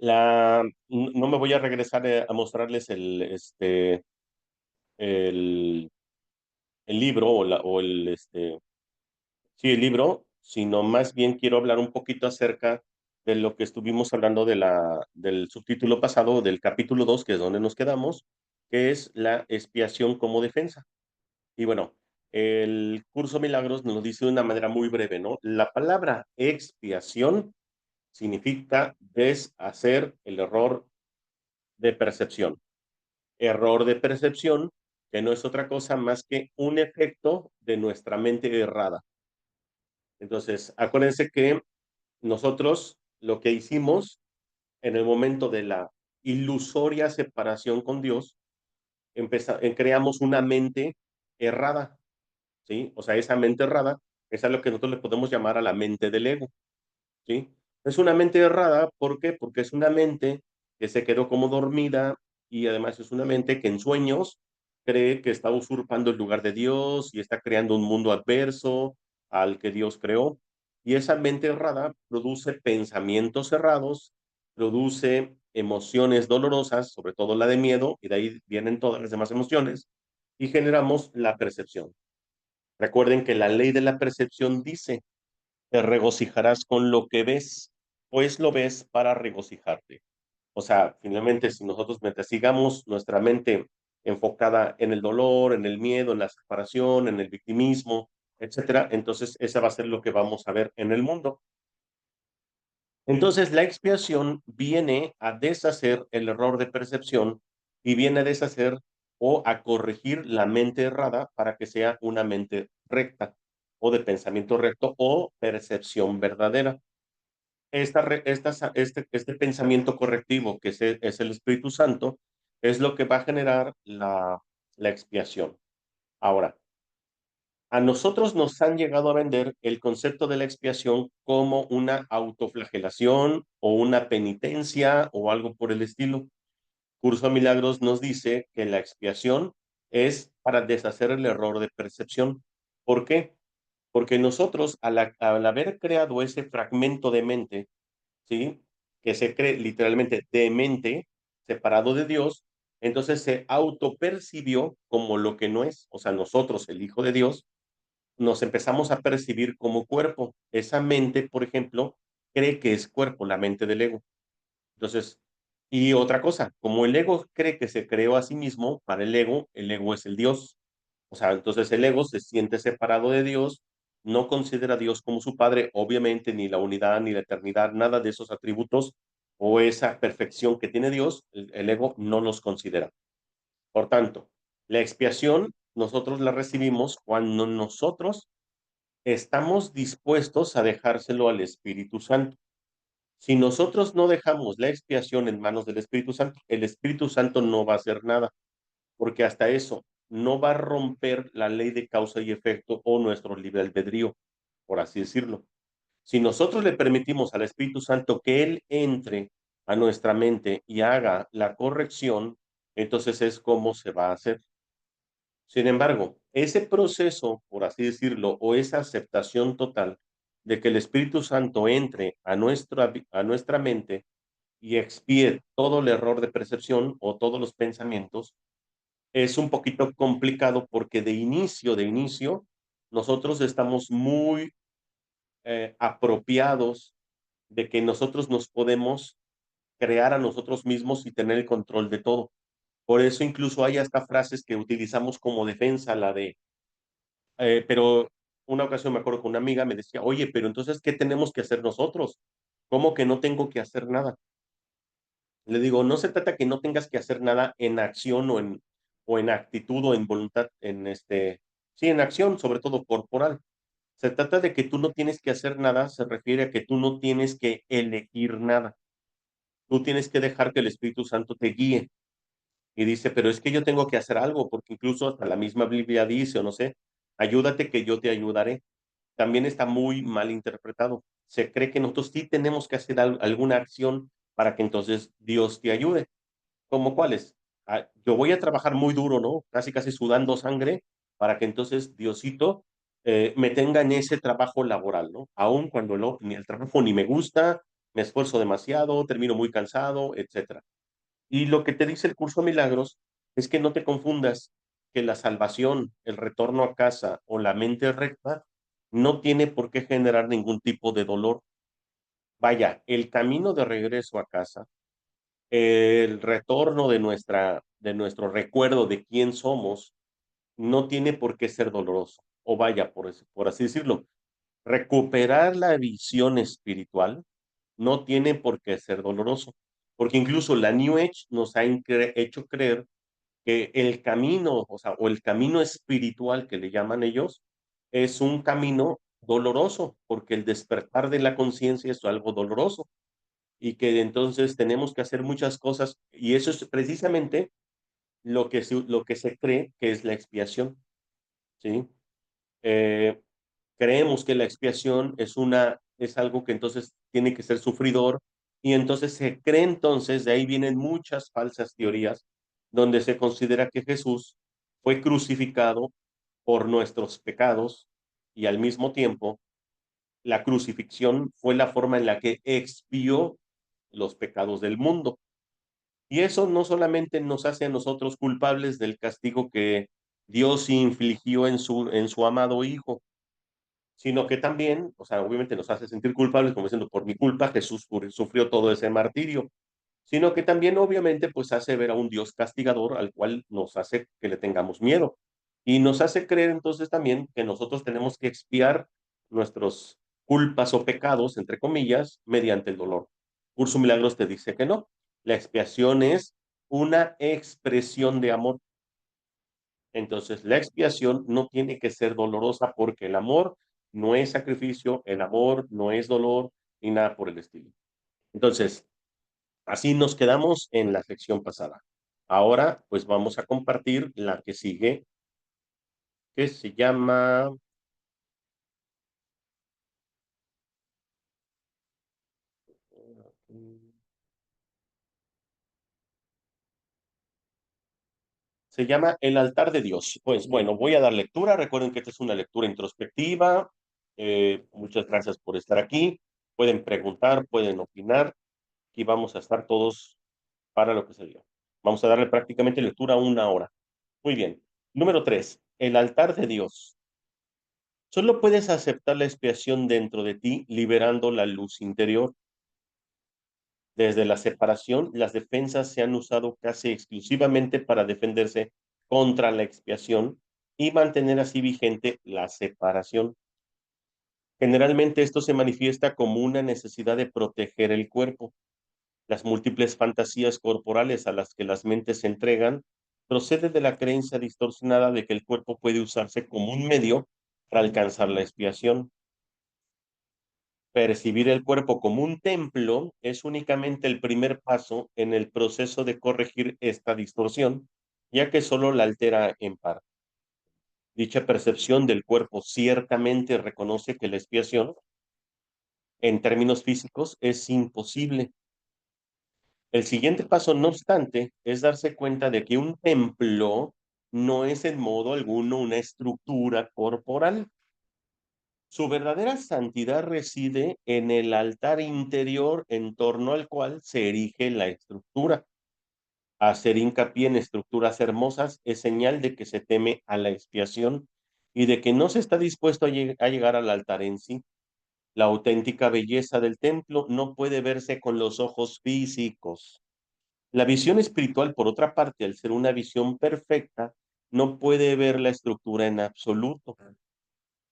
no me voy a regresar a mostrarles el, el libro sí, el libro, sino más bien quiero hablar un poquito acerca de lo que estuvimos hablando del subtítulo pasado, del capítulo 2 que es donde nos quedamos, que es la expiación como defensa. Y bueno, el curso Milagros nos lo dice de una manera muy breve, ¿no? La palabra expiación significa deshacer el error de percepción. Error de percepción, que no es otra cosa más que un efecto de nuestra mente errada. Entonces, acuérdense que nosotros lo que hicimos en el momento de la ilusoria separación con Dios, creamos una mente errada, ¿sí? O sea, esa mente errada es a lo que nosotros le podemos llamar a la mente del ego, ¿sí? Es una mente errada, ¿por qué? Porque es una mente que se quedó como dormida y además es una mente que en sueños cree que está usurpando el lugar de Dios y está creando un mundo adverso al que Dios creó. Y esa mente errada produce pensamientos errados, produce emociones dolorosas, sobre todo la de miedo, y de ahí vienen todas las demás emociones, y generamos la percepción. Recuerden que la ley de la percepción dice te regocijarás con lo que ves, pues lo ves para regocijarte. O sea, finalmente, si nosotros mientras sigamos nuestra mente enfocada en el dolor, en el miedo, en la separación, en el victimismo, etcétera, entonces esa va a ser lo que vamos a ver en el mundo. Entonces, la expiación viene a deshacer el error de percepción y viene a deshacer o a corregir la mente errada para que sea una mente recta o de pensamiento recto o percepción verdadera. Este pensamiento correctivo, que es el Espíritu Santo, es lo que va a generar la expiación. Ahora, a nosotros nos han llegado a vender el concepto de la expiación como una autoflagelación o una penitencia o algo por el estilo. Curso de Milagros nos dice que la expiación es para deshacer el error de percepción. ¿Por qué? Porque nosotros, al haber creado ese fragmento de mente, ¿sí? Que se cree literalmente demente, separado de Dios, entonces se autopercibió como lo que no es. O sea, nosotros, el Hijo de Dios, nos empezamos a percibir como cuerpo. Esa mente, por ejemplo, cree que es cuerpo, la mente del ego. Entonces, y otra cosa, como el ego cree que se creó a sí mismo, para el ego es el Dios. O sea, entonces el ego se siente separado de Dios, no considera a Dios como su padre, obviamente ni la unidad, ni la eternidad, nada de esos atributos o esa perfección que tiene Dios, el ego no los considera. Por tanto, la expiación nosotros la recibimos cuando nosotros estamos dispuestos a dejárselo al Espíritu Santo. Si nosotros no dejamos la expiación en manos del Espíritu Santo, el Espíritu Santo no va a hacer nada, porque hasta eso no va a romper la ley de causa y efecto o nuestro libre albedrío, por así decirlo. Si nosotros le permitimos al Espíritu Santo que Él entre a nuestra mente y haga la corrección, entonces es como se va a hacer. Sin embargo, ese proceso, por así decirlo, o esa aceptación total de que el Espíritu Santo entre a nuestra mente y expíe todo el error de percepción o todos los pensamientos, es un poquito complicado porque de inicio, nosotros estamos muy apropiados de que nosotros nos podemos crear a nosotros mismos y tener el control de todo. Por eso incluso hay hasta frases que utilizamos como defensa, la de, pero una ocasión me acuerdo con una amiga me decía, oye, pero entonces, ¿qué tenemos que hacer nosotros? ¿Cómo que no tengo que hacer nada? Le digo, no se trata que no tengas que hacer nada en acción o en actitud o en voluntad, sí, en acción, sobre todo corporal. Se trata de que tú no tienes que hacer nada, se refiere a que tú no tienes que elegir nada. Tú tienes que dejar que el Espíritu Santo te guíe. Y dice, pero es que yo tengo que hacer algo, porque incluso hasta la misma Biblia dice, o no sé, ayúdate que yo te ayudaré. También está muy mal interpretado. Se cree que nosotros sí tenemos que hacer alguna acción para que entonces Dios te ayude. ¿Cómo cuáles? Yo voy a trabajar muy duro, ¿no? Casi, casi sudando sangre para que entonces Diosito me tenga en ese trabajo laboral, ¿no? Aun cuando ni el trabajo ni me gusta, me esfuerzo demasiado, termino muy cansado, etcétera. Y lo que te dice el curso de milagros es que no te confundas, que la salvación, el retorno a casa o la mente recta no tiene por qué generar ningún tipo de dolor. Vaya, el camino de regreso a casa, el retorno de nuestro recuerdo de quién somos, no tiene por qué ser doloroso. O vaya, por así decirlo, recuperar la visión espiritual no tiene por qué ser doloroso, porque incluso la New Age nos ha hecho creer que el camino, o sea, o el camino espiritual que le llaman ellos, es un camino doloroso, porque el despertar de la conciencia es algo doloroso y que entonces tenemos que hacer muchas cosas y eso es precisamente lo que se cree que es la expiación, ¿sí? Eh, Creemos que la expiación es algo que entonces tiene que ser sufridor y entonces se cree entonces, de ahí vienen muchas falsas teorías donde se considera que Jesús fue crucificado por nuestros pecados y al mismo tiempo la crucifixión fue la forma en la que expió los pecados del mundo. Y eso no solamente nos hace a nosotros culpables del castigo que Dios infligió en su amado Hijo, sino que también, o sea, obviamente nos hace sentir culpables, como diciendo, por mi culpa Jesús sufrió todo ese martirio, sino que también obviamente pues hace ver a un Dios castigador al cual nos hace que le tengamos miedo y nos hace creer entonces también que nosotros tenemos que expiar nuestros culpas o pecados, entre comillas, mediante el dolor. Curso Milagros te dice que no, la expiación es una expresión de amor. Entonces, la expiación no tiene que ser dolorosa porque el amor no es sacrificio, el amor no es dolor ni nada por el estilo. Entonces, así nos quedamos en la sección pasada. Ahora, pues vamos a compartir la que sigue, que se llama El altar de Dios. Pues bueno, voy a dar lectura. Recuerden que esta es una lectura introspectiva. Muchas gracias por estar aquí. Pueden preguntar, pueden opinar. Aquí vamos a estar todos para lo que se dio. Vamos a darle prácticamente lectura a una hora. Muy bien. Número 3. El altar de Dios. Solo puedes aceptar la expiación dentro de ti, liberando la luz interior. Desde la separación, las defensas se han usado casi exclusivamente para defenderse contra la expiación y mantener así vigente la separación. Generalmente esto se manifiesta como una necesidad de proteger el cuerpo. Las múltiples fantasías corporales a las que las mentes se entregan procede de la creencia distorsionada de que el cuerpo puede usarse como un medio para alcanzar la expiación. Percibir el cuerpo como un templo es únicamente el primer paso en el proceso de corregir esta distorsión, ya que solo la altera en parte. Dicha percepción del cuerpo ciertamente reconoce que la expiación, en términos físicos, es imposible. El siguiente paso, no obstante, es darse cuenta de que un templo no es en modo alguno una estructura corporal. Su verdadera santidad reside en el altar interior en torno al cual se erige la estructura. Hacer hincapié en estructuras hermosas es señal de que se teme a la expiación y de que no se está dispuesto a llegar al altar en sí. La auténtica belleza del templo no puede verse con los ojos físicos. La visión espiritual, por otra parte, al ser una visión perfecta, no puede ver la estructura en absoluto.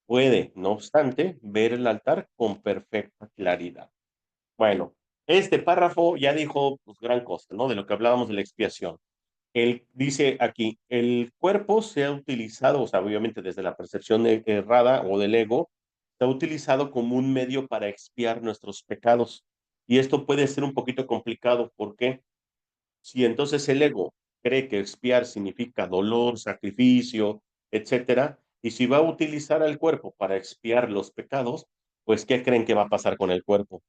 Puede, no obstante, ver el altar con perfecta claridad. Bueno, este párrafo ya dijo pues, gran cosa, ¿no? De lo que hablábamos de la expiación. Él dice aquí, el cuerpo se ha utilizado, o sea, obviamente desde la percepción errada o del ego, se ha utilizado como un medio para expiar nuestros pecados. Y esto puede ser un poquito complicado. ¿Por qué? Si entonces el ego cree que expiar significa dolor, sacrificio, etcétera, y si va a utilizar al cuerpo para expiar los pecados, pues ¿qué creen que va a pasar con el cuerpo?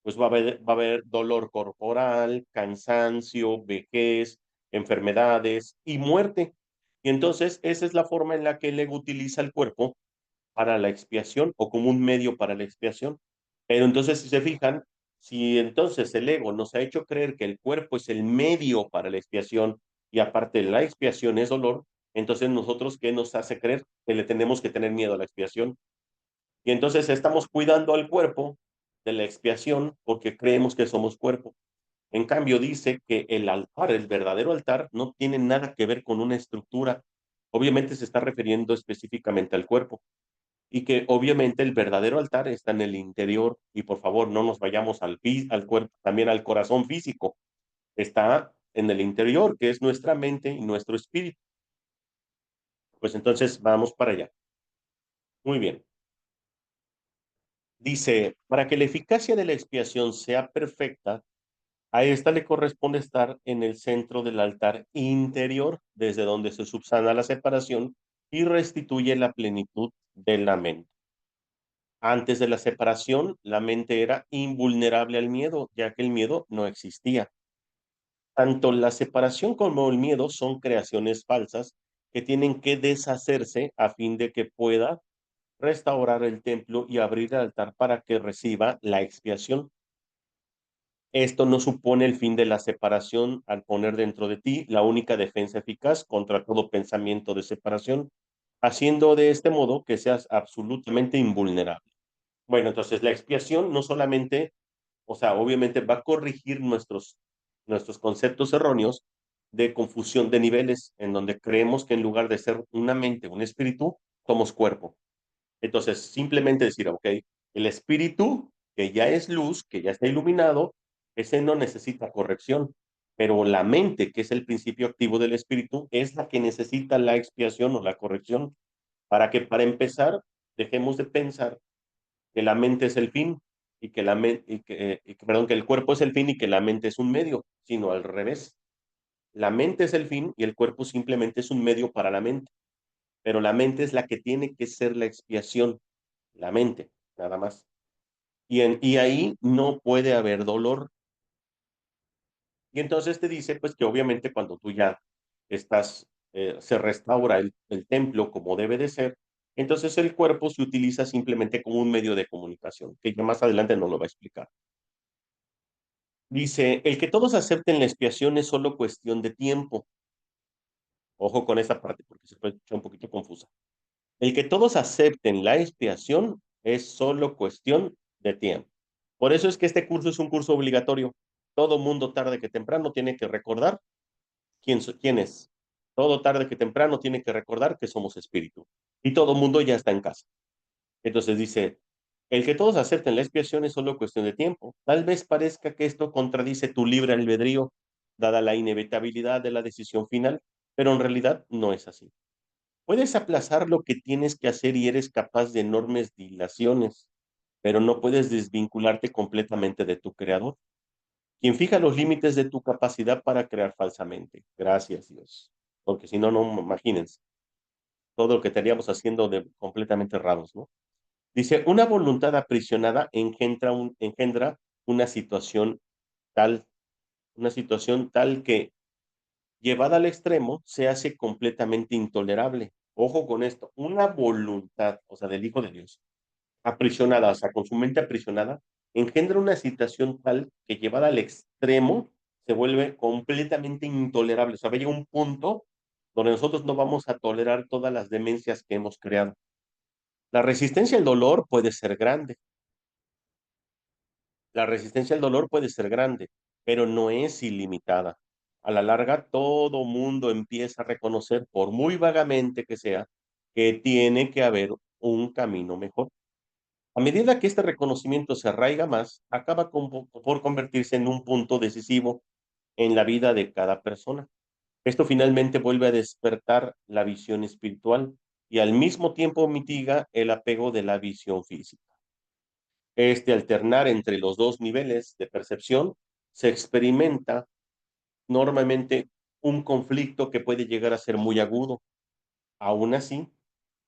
Pues va a haber dolor corporal, cansancio, vejez, enfermedades y muerte. Y entonces esa es la forma en la que el ego utiliza el cuerpo para la expiación o como un medio para la expiación. Pero entonces, si se fijan, Si entonces el ego nos ha hecho creer que el cuerpo es el medio para la expiación y aparte la expiación es dolor, entonces nosotros, ¿qué nos hace creer? Que le tenemos que tener miedo a la expiación. Y entonces estamos cuidando al cuerpo de la expiación porque creemos que somos cuerpo. En cambio, dice que el altar, el verdadero altar, no tiene nada que ver con una estructura. Obviamente se está refiriendo específicamente al cuerpo y que obviamente el verdadero altar está en el interior y por favor no nos vayamos al cuerpo, también al corazón físico. Está en el interior, que es nuestra mente y nuestro espíritu. Pues entonces vamos para allá. Muy bien. Dice, para que la eficacia de la expiación sea perfecta, a esta le corresponde estar en el centro del altar interior, desde donde se subsana la separación y restituye la plenitud de la mente. Antes de la separación, la mente era invulnerable al miedo, ya que el miedo no existía. Tanto la separación como el miedo son creaciones falsas que tienen que deshacerse a fin de que pueda restaurar el templo y abrir el altar para que reciba la expiación. Esto no supone el fin de la separación al poner dentro de ti la única defensa eficaz contra todo pensamiento de separación, haciendo de este modo que seas absolutamente invulnerable. Bueno, entonces la expiación no solamente, o sea, obviamente va a corregir nuestros conceptos erróneos de confusión de niveles, en donde creemos que en lugar de ser una mente, un espíritu, somos cuerpo. Entonces, simplemente decir, ok, el espíritu, que ya es luz, que ya está iluminado, ese no necesita corrección, pero la mente, que es el principio activo del espíritu, es la que necesita la expiación o la corrección para que, para empezar, dejemos de pensar que la mente es el fin y que perdón, que el cuerpo es el fin y que la mente es un medio, sino al revés. La mente es el fin y el cuerpo simplemente es un medio para la mente, pero la mente es la que tiene que ser la expiación, la mente, nada más. Y ahí no puede haber dolor. Y entonces te dice, pues que obviamente cuando tú ya se restaura el templo como debe de ser, entonces el cuerpo se utiliza simplemente como un medio de comunicación, que ya más adelante no lo va a explicar. Dice, el que todos acepten la expiación es solo cuestión de tiempo. Ojo con esa parte porque se puede escuchar un poquito confusa. El que todos acepten la expiación es solo cuestión de tiempo. Por eso es que este curso es un curso obligatorio. Todo mundo tarde que temprano tiene que recordar quién es. Todo tarde que temprano tiene que recordar que somos espíritu. Y todo mundo ya está en casa. Entonces dice, el que todos acepten la expiación es solo cuestión de tiempo. Tal vez parezca que esto contradice tu libre albedrío, dada la inevitabilidad de la decisión final, pero en realidad no es así. Puedes aplazar lo que tienes que hacer y eres capaz de enormes dilaciones, pero no puedes desvincularte completamente de tu creador, quien fija los límites de tu capacidad para crear falsamente. Gracias, Dios. Porque si no, no, imagínense todo lo que estaríamos haciendo de completamente errados, ¿no? Dice, una voluntad aprisionada engendra una situación tal, una situación tal que, llevada al extremo, se hace completamente intolerable. Ojo con esto, una voluntad, o sea, del Hijo de Dios, aprisionada, o sea, con su mente aprisionada, engendra una situación tal que, llevada al extremo, se vuelve completamente intolerable. O sea, llega un punto donde nosotros no vamos a tolerar todas las demencias que hemos creado. La resistencia al dolor puede ser grande, la resistencia al dolor puede ser grande, pero no es ilimitada. A la larga, todo mundo empieza a reconocer, por muy vagamente que sea, que tiene que haber un camino mejor. A medida que este reconocimiento se arraiga más, acaba por convertirse en un punto decisivo en la vida de cada persona. Esto finalmente vuelve a despertar la visión espiritual y al mismo tiempo mitiga el apego de la visión física. Este alternar entre los dos niveles de percepción se experimenta normalmente un conflicto que puede llegar a ser muy agudo. Aún así,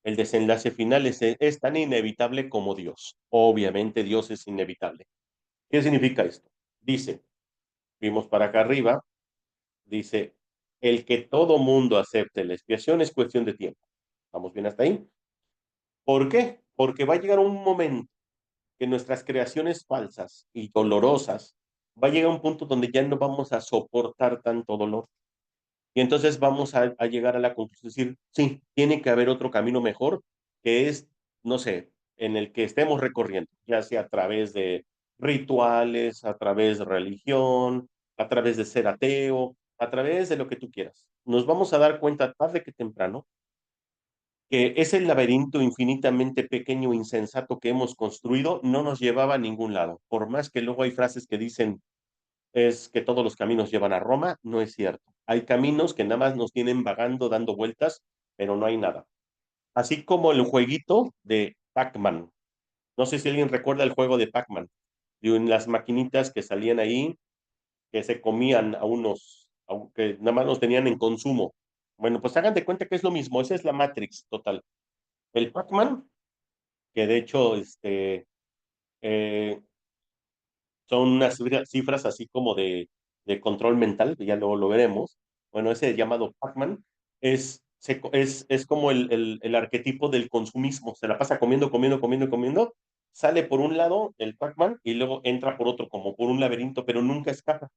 el desenlace final es tan inevitable como Dios. Obviamente Dios es inevitable. ¿Qué significa esto? Dice, vimos para acá arriba, dice, el que todo mundo acepte la expiación es cuestión de tiempo. ¿Vamos bien hasta ahí? ¿Por qué? Porque va a llegar un momento que nuestras creaciones falsas y dolorosas va a llegar a un punto donde ya no vamos a soportar tanto dolor. Y entonces vamos a llegar a la conclusión, de decir, sí, tiene que haber otro camino mejor, que es, no sé, en el que estemos recorriendo, ya sea a través de rituales, a través de religión, a través de ser ateo, a través de lo que tú quieras. Nos vamos a dar cuenta tarde que temprano que ese laberinto infinitamente pequeño e insensato que hemos construido no nos llevaba a ningún lado. Por más que luego hay frases que dicen es que todos los caminos llevan a Roma, no es cierto. Hay caminos que nada más nos tienen vagando, dando vueltas, pero no hay nada. Así como el jueguito de Pac-Man. No sé si alguien recuerda el juego de Pac-Man, de las maquinitas que salían ahí, que se comían a unos, aunque nada más los tenían en consumo. Bueno, pues hagan de cuenta que es lo mismo, esa es la Matrix total. El Pac-Man, que de hecho eh, son unas cifras así como de control mental, que ya luego lo veremos. Bueno, ese llamado Pac-Man es como el arquetipo del consumismo. Se la pasa comiendo, comiendo, comiendo, comiendo. Sale por un lado el Pac-Man y luego entra por otro, como por un laberinto, pero nunca escapa.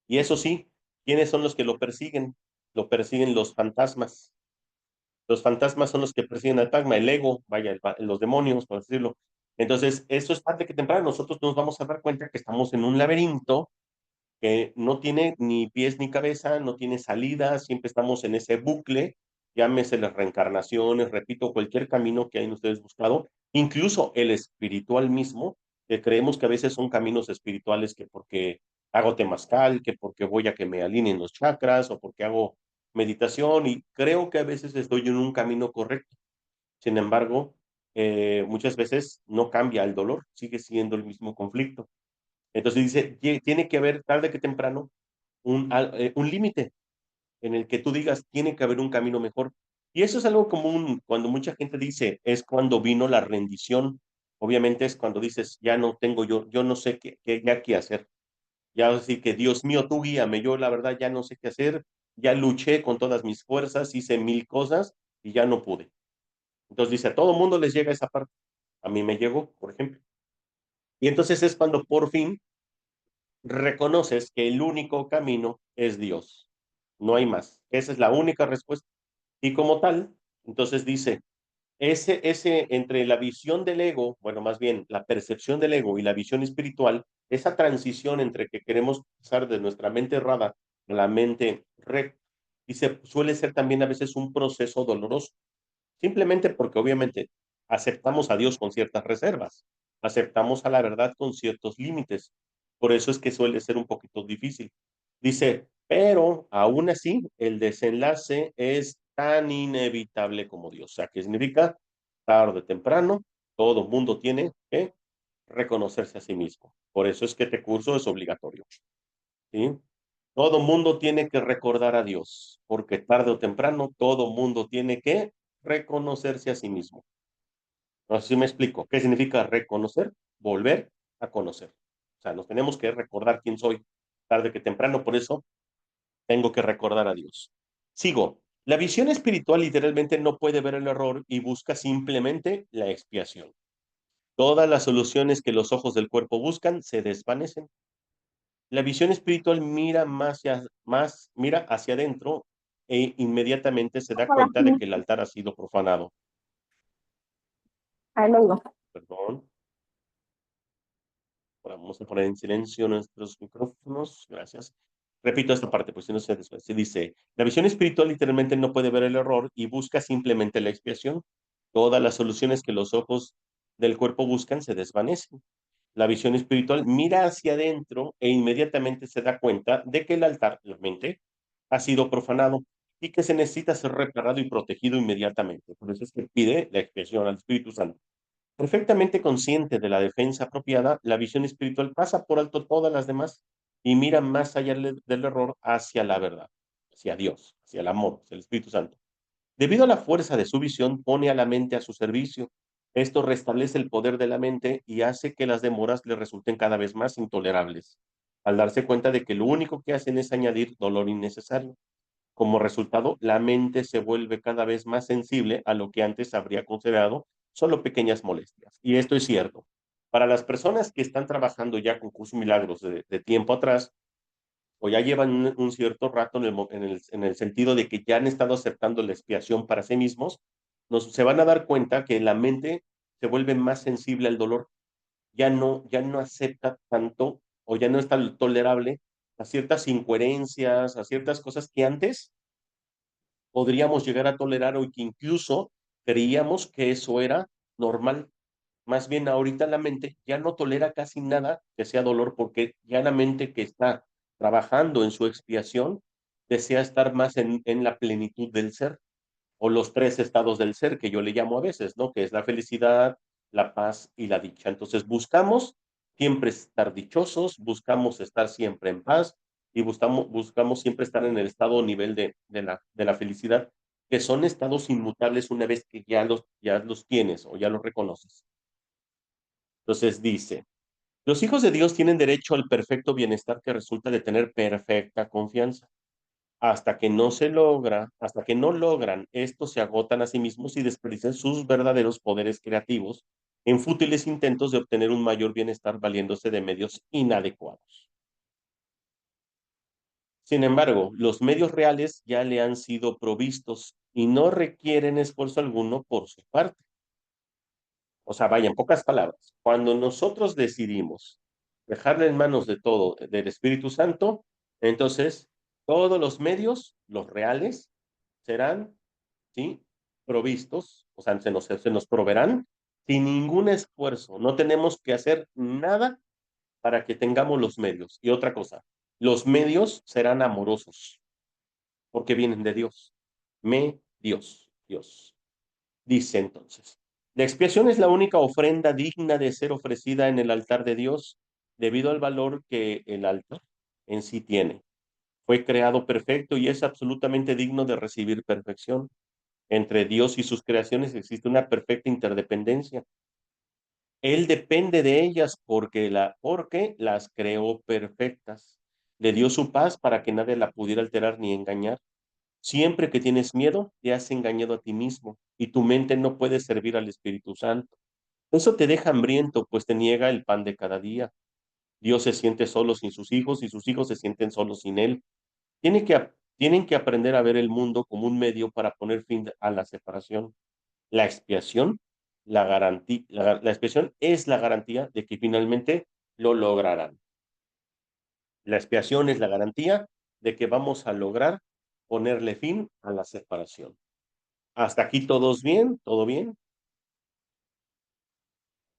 Y eso sí, ¿quiénes son los que lo persiguen? Lo persiguen los fantasmas. Los fantasmas son los que persiguen al Pac-Man, el ego, vaya, los demonios, por decirlo. Entonces, eso es parte que temprano nosotros nos vamos a dar cuenta que estamos en un laberinto que no tiene ni pies ni cabeza, no tiene salida, siempre estamos en ese bucle, llámese las reencarnaciones, repito, cualquier camino que hayan ustedes buscado, incluso el espiritual mismo, que creemos que a veces son caminos espirituales que porque hago temazcal, que porque voy a que me alineen los chakras o porque hago meditación y creo que a veces estoy en un camino correcto. Sin embargo, muchas veces no cambia el dolor, sigue siendo el mismo conflicto. Entonces dice, tiene que haber tarde que temprano un límite en el que tú digas, tiene que haber un camino mejor. Y eso es algo común cuando mucha gente dice, es cuando vino la rendición. Obviamente es cuando dices, ya no tengo yo no sé ya qué hacer. Ya así que, Dios mío, tú guíame, yo la verdad ya no sé qué hacer, ya luché con todas mis fuerzas, hice mil cosas y ya no pude. Entonces dice, a todo mundo les llega esa parte. A mí me llegó, por ejemplo. Y entonces es cuando por fin reconoces que el único camino es Dios. No hay más. Esa es la única respuesta. Y como tal, entonces dice, ese entre la visión del ego, bueno, más bien la percepción del ego y la visión espiritual, esa transición entre que queremos pasar de nuestra mente errada a la mente recta, dice, suele ser también a veces un proceso doloroso. Simplemente porque obviamente aceptamos a Dios con ciertas reservas, aceptamos a la verdad con ciertos límites. Por eso es que suele ser un poquito difícil. Dice, pero aún así el desenlace es tan inevitable como Dios. O sea, ¿qué significa? Tarde o temprano, todo mundo tiene que reconocerse a sí mismo. Por eso es que este curso es obligatorio. ¿Sí? Todo mundo tiene que recordar a Dios, porque tarde o temprano todo mundo tiene que reconocerse a sí mismo. No sé si me explico. ¿Qué significa reconocer? Volver a conocer. O sea, nos tenemos que recordar quién soy tarde que temprano, por eso tengo que recordar a Dios. Sigo. La visión espiritual literalmente no puede ver el error y busca simplemente la expiación. Todas las soluciones que los ojos del cuerpo buscan se desvanecen. La visión espiritual mira hacia adentro e inmediatamente se da cuenta de que el altar ha sido profanado. Ahí lo digo. Perdón. Vamos a poner en silencio nuestros micrófonos. Gracias. Repito esta parte, pues si no se después. Se dice, la visión espiritual literalmente no puede ver el error y busca simplemente la expiación. Todas las soluciones que los ojos del cuerpo buscan se desvanecen. La visión espiritual mira hacia adentro e inmediatamente se da cuenta de que el altar, la mente, ha sido profanado y que se necesita ser reparado y protegido inmediatamente. Por eso es que pide la expiación al Espíritu Santo. Perfectamente consciente de la defensa apropiada, la visión espiritual pasa por alto todas las demás y mira más allá del error hacia la verdad, hacia Dios, hacia el amor, hacia el Espíritu Santo. Debido a la fuerza de su visión, pone a la mente a su servicio. Esto restablece el poder de la mente y hace que las demoras le resulten cada vez más intolerables, al darse cuenta de que lo único que hacen es añadir dolor innecesario. Como resultado, la mente se vuelve cada vez más sensible a lo que antes habría considerado solo pequeñas molestias. Y esto es cierto. Para las personas que están trabajando ya con cursos milagros de tiempo atrás, o ya llevan un cierto rato en el sentido de que ya han estado aceptando la expiación para sí mismos, se van a dar cuenta que la mente se vuelve más sensible al dolor, ya no acepta tanto o ya no es tan tolerable a ciertas incoherencias, a ciertas cosas que antes podríamos llegar a tolerar o que incluso creíamos que eso era normal. Más bien ahorita la mente ya no tolera casi nada que sea dolor porque ya la mente que está trabajando en su expiación desea estar más en la plenitud del ser o los tres estados del ser que yo le llamo a veces, ¿no? Que es la felicidad, la paz y la dicha. Entonces buscamos siempre estar dichosos, buscamos estar siempre en paz y buscamos siempre estar en el estado o nivel de la felicidad, que son estados inmutables una vez que ya los tienes o ya los reconoces. Entonces dice, los hijos de Dios tienen derecho al perfecto bienestar que resulta de tener perfecta confianza. Hasta que no logran esto, se agotan a sí mismos y desperdician sus verdaderos poderes creativos en fútiles intentos de obtener un mayor bienestar valiéndose de medios inadecuados. Sin embargo, los medios reales ya le han sido provistos y no requieren esfuerzo alguno por su parte. O sea, vaya, en pocas palabras, cuando nosotros decidimos dejarle en manos de todo, del Espíritu Santo, entonces todos los medios, los reales, serán, ¿sí? Provistos, o sea, se nos proveerán sin ningún esfuerzo. No tenemos que hacer nada para que tengamos los medios. Y otra cosa, los medios serán amorosos, porque vienen de Dios. Dios. Dice entonces, la expiación es la única ofrenda digna de ser ofrecida en el altar de Dios, debido al valor que el altar en sí tiene. Fue creado perfecto y es absolutamente digno de recibir perfección. Entre Dios y sus creaciones existe una perfecta interdependencia. Él depende de ellas porque las creó perfectas. Le dio su paz para que nadie la pudiera alterar ni engañar. Siempre que tienes miedo, te has engañado a ti mismo y tu mente no puede servir al Espíritu Santo. Eso te deja hambriento, pues te niega el pan de cada día. Dios se siente solo sin sus hijos y sus hijos se sienten solos sin Él. Tienen que aprender a ver el mundo como un medio para poner fin a la separación. La expiación, la expiación es la garantía de que finalmente lo lograrán. La expiación es la garantía de que vamos a lograr ponerle fin a la separación. Hasta aquí todos bien, todo bien.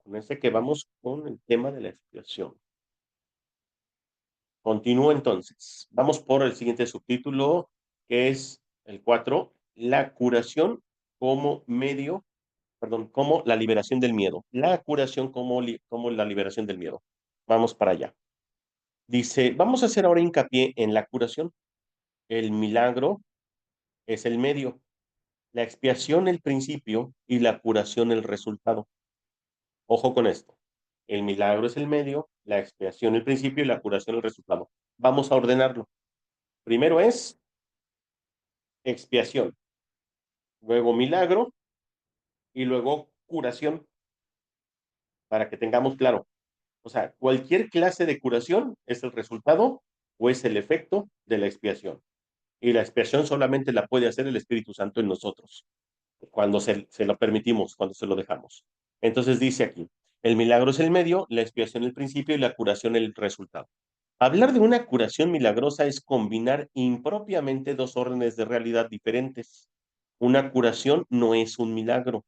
Con este que vamos con el tema de la expiación. Continúo entonces. Vamos por el siguiente subtítulo, que es el 4, la curación como medio, perdón, como la liberación del miedo. La curación como la liberación del miedo. Vamos para allá. Dice, vamos a hacer ahora hincapié en la curación. El milagro es el medio, la expiación el principio y la curación el resultado. Ojo con esto. El milagro es el medio, la expiación el principio y la curación el resultado. Vamos a ordenarlo. Primero es expiación, luego milagro y luego curación, para que tengamos claro. O sea, cualquier clase de curación es el resultado o es el efecto de la expiación. Y la expiación solamente la puede hacer el Espíritu Santo en nosotros, cuando se lo permitimos, cuando se lo dejamos. Entonces dice aquí, el milagro es el medio, la expiación el principio y la curación el resultado. Hablar de una curación milagrosa es combinar impropiamente dos órdenes de realidad diferentes. Una curación no es un milagro.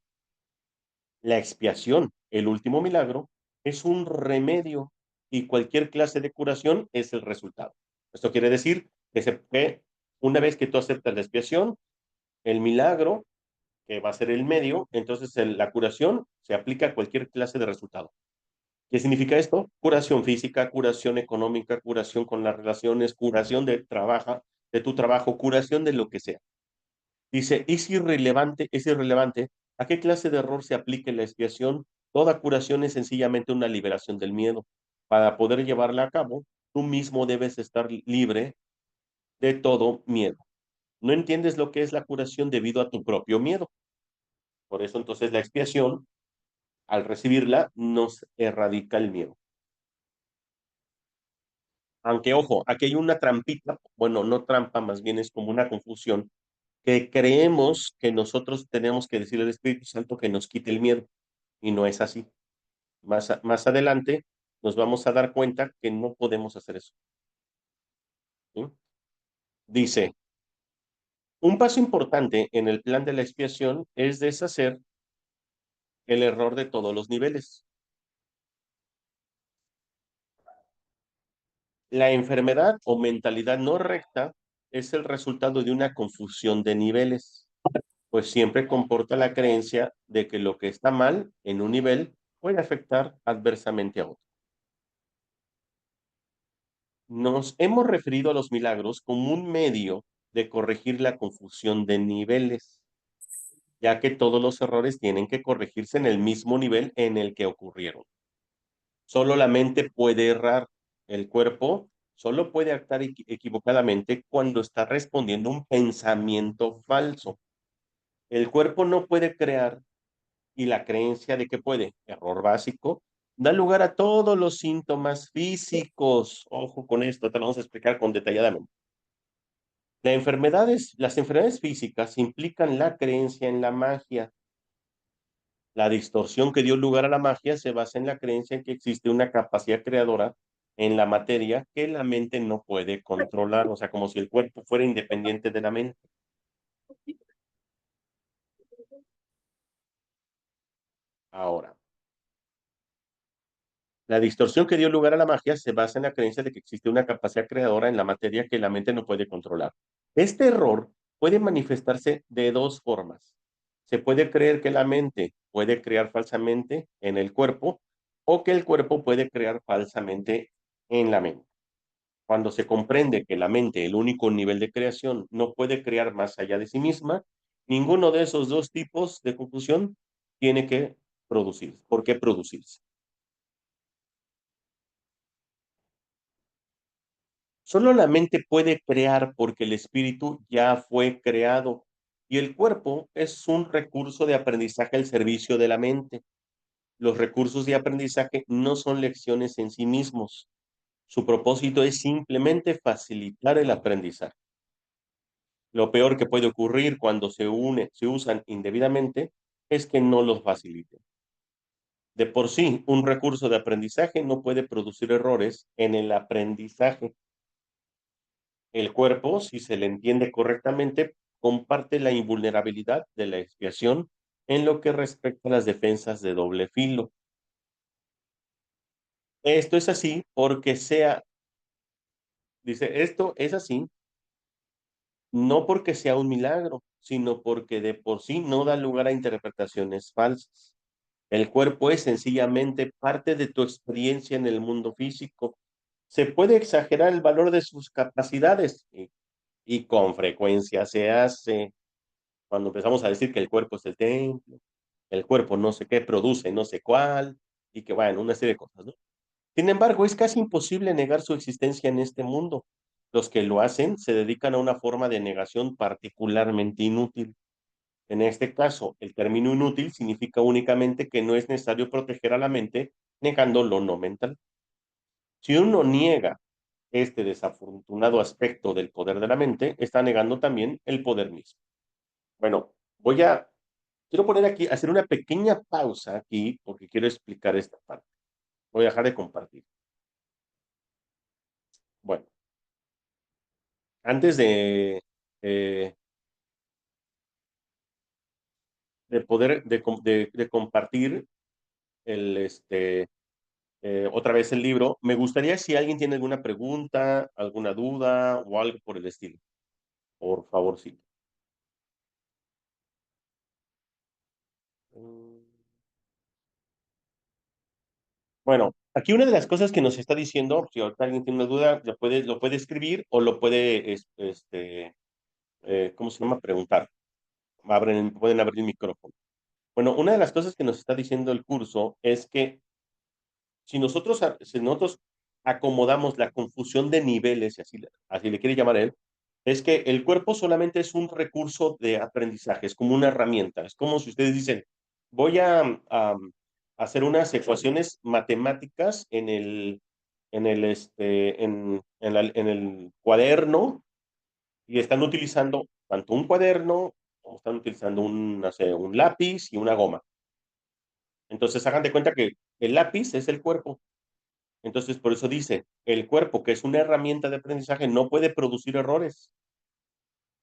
La expiación, el último milagro, es un remedio y cualquier clase de curación es el resultado. Esto quiere decir que una vez que tú aceptas la expiación, el milagro, que va a ser el medio, entonces la curación se aplica a cualquier clase de resultado. ¿Qué significa esto? Curación física, curación económica, curación con las relaciones, curación de tu trabajo, curación de lo que sea. Dice, es irrelevante a qué clase de error se aplique la expiación. Toda curación es sencillamente una liberación del miedo. Para poder llevarla a cabo, tú mismo debes estar libre de todo miedo. No entiendes lo que es la curación debido a tu propio miedo. Por eso entonces la expiación al recibirla, nos erradica el miedo. Aunque, ojo, aquí hay una trampita, bueno, no trampa, más bien es como una confusión, que creemos que nosotros tenemos que decirle al Espíritu Santo que nos quite el miedo, y no es así. Más adelante nos vamos a dar cuenta que no podemos hacer eso. ¿Sí? Dice, un paso importante en el plan de la expiación es deshacer el error de todos los niveles. La enfermedad o mentalidad no recta es el resultado de una confusión de niveles, pues siempre comporta la creencia de que lo que está mal en un nivel puede afectar adversamente a otro. Nos hemos referido a los milagros como un medio de corregir la confusión de niveles, ya que todos los errores tienen que corregirse en el mismo nivel en el que ocurrieron. Solo la mente puede errar. El cuerpo solo puede actuar equivocadamente cuando está respondiendo a un pensamiento falso. El cuerpo no puede crear y la creencia de que puede, error básico, da lugar a todos los síntomas físicos. Ojo con esto, te lo vamos a explicar con detalladamente. Las enfermedades físicas implican la creencia en la magia. La distorsión que dio lugar a la magia se basa en la creencia en que existe una capacidad creadora en la materia que la mente no puede controlar, o sea, como si el cuerpo fuera independiente de la mente. Ahora, la distorsión que dio lugar a la magia se basa en la creencia de que existe una capacidad creadora en la materia que la mente no puede controlar. Este error puede manifestarse de dos formas. Se puede creer que la mente puede crear falsamente en el cuerpo o que el cuerpo puede crear falsamente en la mente. Cuando se comprende que la mente, el único nivel de creación, no puede crear más allá de sí misma, ninguno de esos dos tipos de confusión tiene que producirse. ¿Por qué producirse? Solo la mente puede crear porque el espíritu ya fue creado y el cuerpo es un recurso de aprendizaje al servicio de la mente. Los recursos de aprendizaje no son lecciones en sí mismos. Su propósito es simplemente facilitar el aprendizaje. Lo peor que puede ocurrir cuando se usan indebidamente es que no los faciliten. De por sí, un recurso de aprendizaje no puede producir errores en el aprendizaje. El cuerpo, si se le entiende correctamente, comparte la invulnerabilidad de la expiación en lo que respecta a las defensas de doble filo. Esto es así porque dice, esto es así no porque sea un milagro, sino porque de por sí no da lugar a interpretaciones falsas. El cuerpo es sencillamente parte de tu experiencia en el mundo físico. Se puede exagerar el valor de sus capacidades y con frecuencia se hace cuando empezamos a decir que el cuerpo es el templo, el cuerpo no sé qué produce, no sé cuál, y que bueno, una serie de cosas, ¿no? Sin embargo, es casi imposible negar su existencia en este mundo. Los que lo hacen se dedican a una forma de negación particularmente inútil. En este caso, el término inútil significa únicamente que no es necesario proteger a la mente negando lo no mental. Si uno niega este desafortunado aspecto del poder de la mente, está negando también el poder mismo. Bueno, quiero poner aquí, hacer una pequeña pausa aquí porque quiero explicar esta parte. Voy a dejar de compartir. Bueno, antes eh, de poder, de compartir otra vez el libro, me gustaría si alguien tiene alguna pregunta, alguna duda o algo por el estilo. Por favor, sí. Bueno, aquí una de las cosas que nos está diciendo, si ahorita alguien tiene una duda, lo puede escribir o lo puede, ¿cómo se llama? Preguntar. Pueden abrir el micrófono. Bueno, una de las cosas que nos está diciendo el curso es que si nosotros acomodamos la confusión de niveles, y así le quiere llamar él, es que el cuerpo solamente es un recurso de aprendizaje, es como una herramienta. Es como si ustedes dicen, voy hacer unas ecuaciones matemáticas en el cuaderno y están utilizando tanto un cuaderno como están utilizando no sé, un lápiz y una goma. Entonces, hagan de cuenta que el lápiz es el cuerpo. Entonces, por eso dice, el cuerpo, que es una herramienta de aprendizaje, no puede producir errores.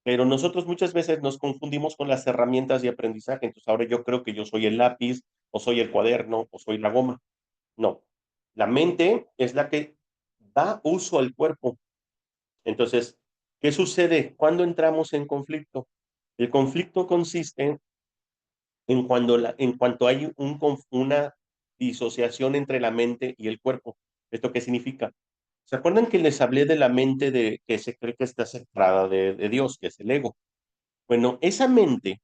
Pero nosotros muchas veces nos confundimos con las herramientas de aprendizaje. Entonces, ahora yo creo que yo soy el lápiz, o soy el cuaderno, o soy la goma. No. La mente es la que da uso al cuerpo. Entonces, ¿qué sucede cuando entramos en conflicto? El conflicto consiste en cuanto hay una disociación entre la mente y el cuerpo. ¿Esto qué significa? ¿Se acuerdan que les hablé de la mente que se cree que está separada de Dios, que es el ego? Bueno, esa mente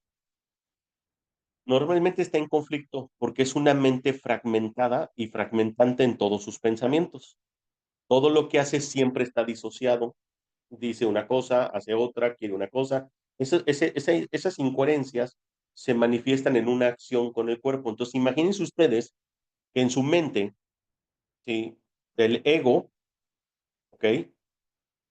normalmente está en conflicto porque es una mente fragmentada y fragmentante en todos sus pensamientos. Todo lo que hace siempre está disociado. Dice una cosa, hace otra, quiere una cosa. Esas incoherencias se manifiestan en una acción con el cuerpo. Entonces, imagínense ustedes que en su mente, ¿sí? Del ego, ¿ok?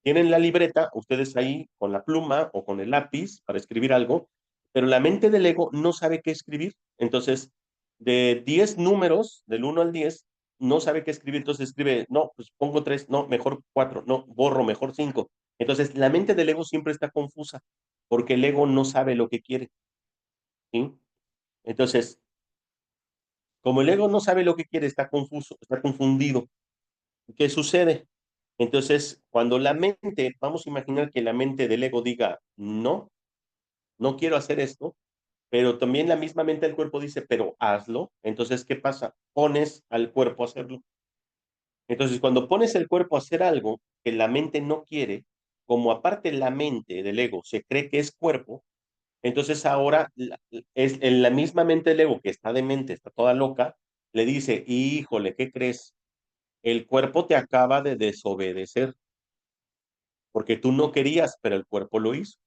Tienen la libreta, ustedes ahí con la pluma o con el lápiz para escribir algo, pero la mente del ego no sabe qué escribir. Entonces, de 10 números, del 1 al 10, no sabe qué escribir. Entonces escribe, no, pues pongo 3, no, mejor 4, no, borro, mejor 5. Entonces, la mente del ego siempre está confusa porque el ego no sabe lo que quiere, ¿sí? Entonces, como el ego no sabe lo que quiere, está confuso, está confundido. ¿Qué sucede? Entonces, cuando la mente, vamos a imaginar que la mente del ego diga, no, no quiero hacer esto, pero también la misma mente del cuerpo dice, pero hazlo. Entonces, ¿qué pasa? Pones al cuerpo a hacerlo. Entonces, cuando pones el cuerpo a hacer algo que la mente no quiere, como aparte la mente del ego se cree que es cuerpo, entonces ahora es en la misma mente del ego que está demente, está toda loca, le dice, híjole, ¿qué crees? El cuerpo te acaba de desobedecer porque tú no querías, pero el cuerpo lo hizo.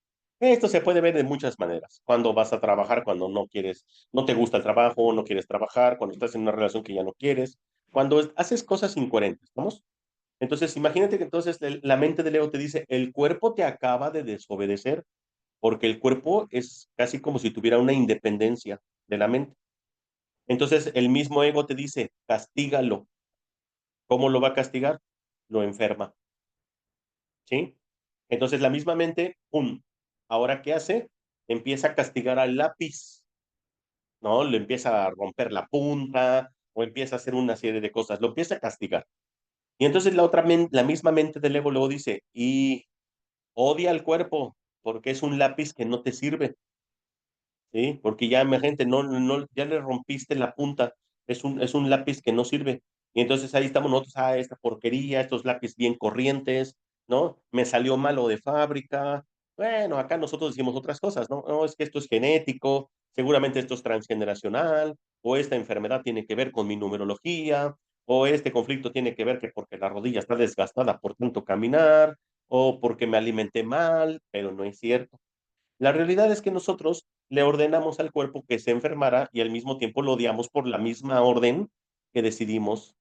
Esto se puede ver de muchas maneras. Cuando vas a trabajar, cuando no quieres, no te gusta el trabajo, no quieres trabajar, cuando estás en una relación que ya no quieres, cuando haces cosas incoherentes, ¿vamos? Entonces, imagínate que entonces la mente de Leo te dice, el cuerpo te acaba de desobedecer, porque el cuerpo es casi como si tuviera una independencia de la mente. Entonces, el mismo ego te dice, castígalo. ¿Cómo lo va a castigar? Lo enferma, ¿sí? Entonces la misma mente, ¡pum! Ahora, ¿qué hace? Empieza a castigar al lápiz, ¿no? Le empieza a romper la punta o empieza a hacer una serie de cosas, lo empieza a castigar. Y entonces la misma mente del ego luego dice, y odia al cuerpo porque es un lápiz que no te sirve. ¿Sí? Porque ya, gente, ya le rompiste la punta, es un lápiz que no sirve. Y entonces ahí estamos nosotros, esta porquería, estos lápices bien corrientes, ¿no? Me salió malo de fábrica. Bueno, acá nosotros decimos otras cosas, ¿no? No, es que esto es genético, seguramente esto es transgeneracional, o esta enfermedad tiene que ver con mi numerología, o este conflicto tiene que ver que porque la rodilla está desgastada por tanto caminar, o porque me alimenté mal, pero no es cierto. La realidad es que nosotros le ordenamos al cuerpo que se enfermara y al mismo tiempo lo odiamos por la misma orden que decidimos,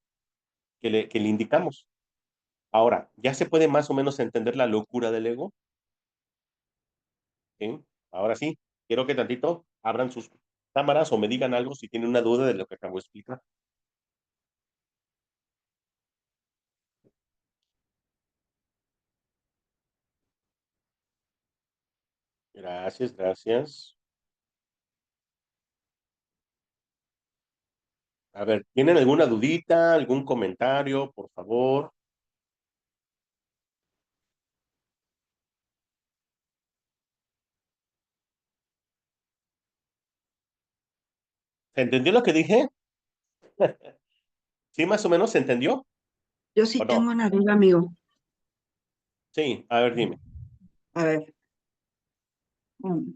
que le indicamos. Ahora, ¿ya se puede más o menos entender la locura del ego? ¿Sí? Ahora sí, quiero que tantito abran sus cámaras o me digan algo si tienen una duda de lo que acabo de explicar. Gracias, gracias. A ver, ¿tienen alguna dudita, algún comentario, por favor? ¿Se entendió lo que dije? ¿Sí, más o menos se entendió Yo o sí no? tengo una duda, amigo. Sí, a ver, dime. A ver, mm,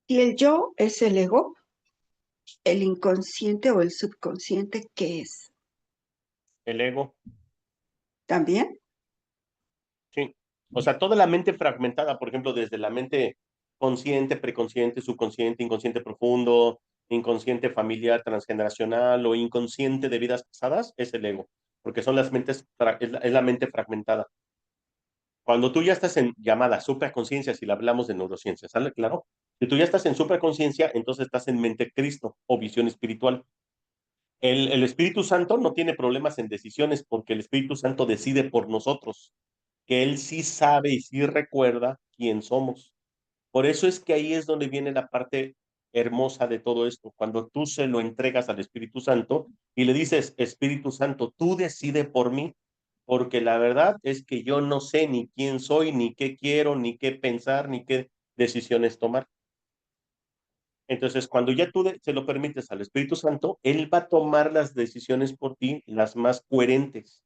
si el yo es el ego, el inconsciente o el subconsciente, ¿qué es? El ego. ¿También? Sí. O sea, toda la mente fragmentada, por ejemplo, desde la mente consciente, preconsciente, subconsciente, inconsciente profundo, inconsciente familiar transgeneracional o inconsciente de vidas pasadas, es el ego, porque son las mentes, es la mente fragmentada. Cuando tú ya estás en llamada supraconciencia, si la hablamos de neurociencia, ¿sale claro? Si tú ya estás en supraconciencia, entonces estás en mente Cristo o visión espiritual. El Espíritu Santo no tiene problemas en decisiones porque el Espíritu Santo decide por nosotros, que Él sí sabe y sí recuerda quién somos. Por eso es que ahí es donde viene la parte hermosa de todo esto, cuando tú se lo entregas al Espíritu Santo y le dices, Espíritu Santo, tú decide por mí, porque la verdad es que yo no sé ni quién soy, ni qué quiero, ni qué pensar, ni qué decisiones tomar. Entonces, cuando ya tú se lo permites al Espíritu Santo, Él va a tomar las decisiones por ti, las más coherentes.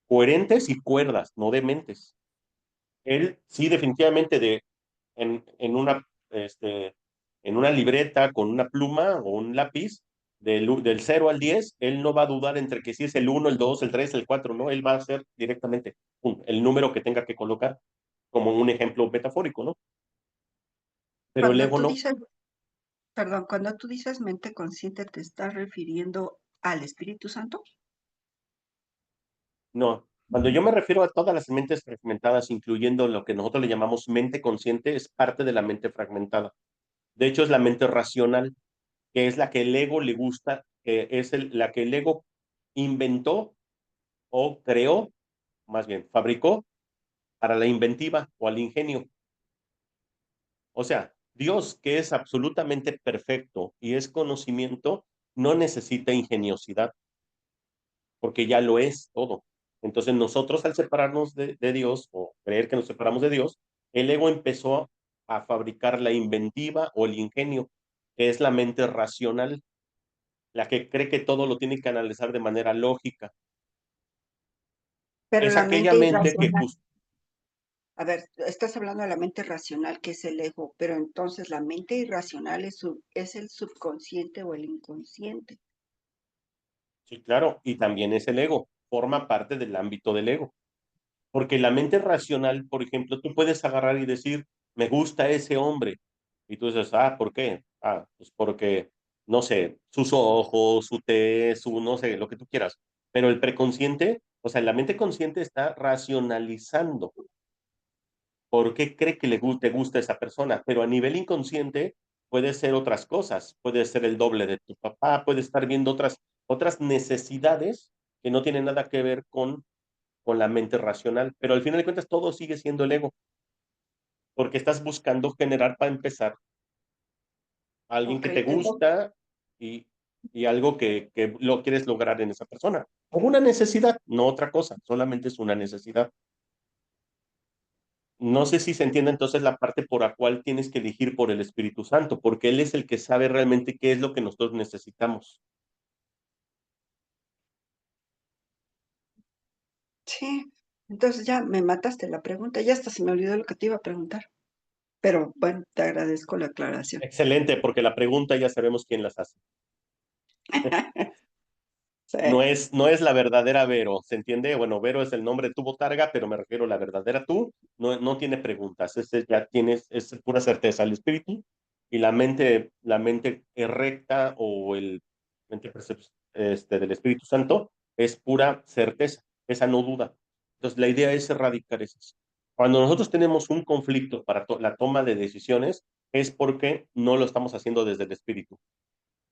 Coherentes y cuerdas, no dementes. Él sí definitivamente en una, en una libreta con una pluma o un lápiz, del 0 al 10, él no va a dudar entre que si es el 1, el 2, el 3, el 4, no, él va a hacer directamente el número que tenga que colocar, como un ejemplo metafórico, ¿no? Pero el Cuando ego tú no, dices, perdón, cuando tú dices mente consciente, ¿te estás refiriendo al Espíritu Santo? no. Cuando yo me refiero a todas las mentes fragmentadas, incluyendo lo que nosotros le llamamos mente consciente, es parte de la mente fragmentada. De hecho, es la mente racional, que es la que el ego le gusta, que es la que el ego inventó o creó, más bien, fabricó para la inventiva o al ingenio. O sea, Dios, que es absolutamente perfecto y es conocimiento, no necesita ingeniosidad, porque ya lo es todo. Entonces nosotros al separarnos de Dios o creer que nos separamos de Dios, el ego empezó a fabricar la inventiva o el ingenio, que es la mente racional, la que cree que todo lo tiene que analizar de manera lógica. Pero Es la aquella mente mente que irracional. A ver, estás hablando de la mente racional, que es el ego, pero entonces la mente irracional es el subconsciente o el inconsciente. sí, claro, y también es el ego, forma parte del ámbito del ego. Porque la mente racional, por ejemplo, tú puedes agarrar y decir, me gusta ese hombre. Y tú dices, ah, ¿por qué? Ah, pues porque, no sé, sus ojos, su tez, su, no sé, lo que tú quieras. Pero el preconsciente, o sea, la mente consciente está racionalizando por qué cree que te gusta esa persona. Pero a nivel inconsciente puede ser otras cosas. Puede ser el doble de tu papá, puede estar viendo otras necesidades que no tienen nada que ver con la mente racional, pero al final de cuentas todo sigue siendo el ego, porque estás buscando generar para empezar a alguien Ok, que te tengo, gusta y, y algo que lo quieres lograr en esa persona. O una necesidad, no otra cosa, solamente es una necesidad. No sé si se entiende entonces la parte por la cual tienes que elegir por el Espíritu Santo, porque Él es el que sabe realmente qué es lo que nosotros necesitamos. sí, entonces ya me mataste la pregunta, ya hasta se me olvidó lo que te iba a preguntar, pero bueno, te agradezco la aclaración. Excelente, porque la pregunta ya sabemos quién las hace. Sí, No es la verdadera Vero, ¿se entiende? Bueno, Vero es el nombre de tu botarga, pero me refiero a la verdadera tú, no tiene preguntas, ese ya tienes, es pura certeza, el espíritu y la mente recta o el mente del Espíritu Santo es pura certeza, esa no duda. Entonces, la idea es erradicar eso. Cuando nosotros tenemos un conflicto para la toma de decisiones, es porque no lo estamos haciendo desde el espíritu.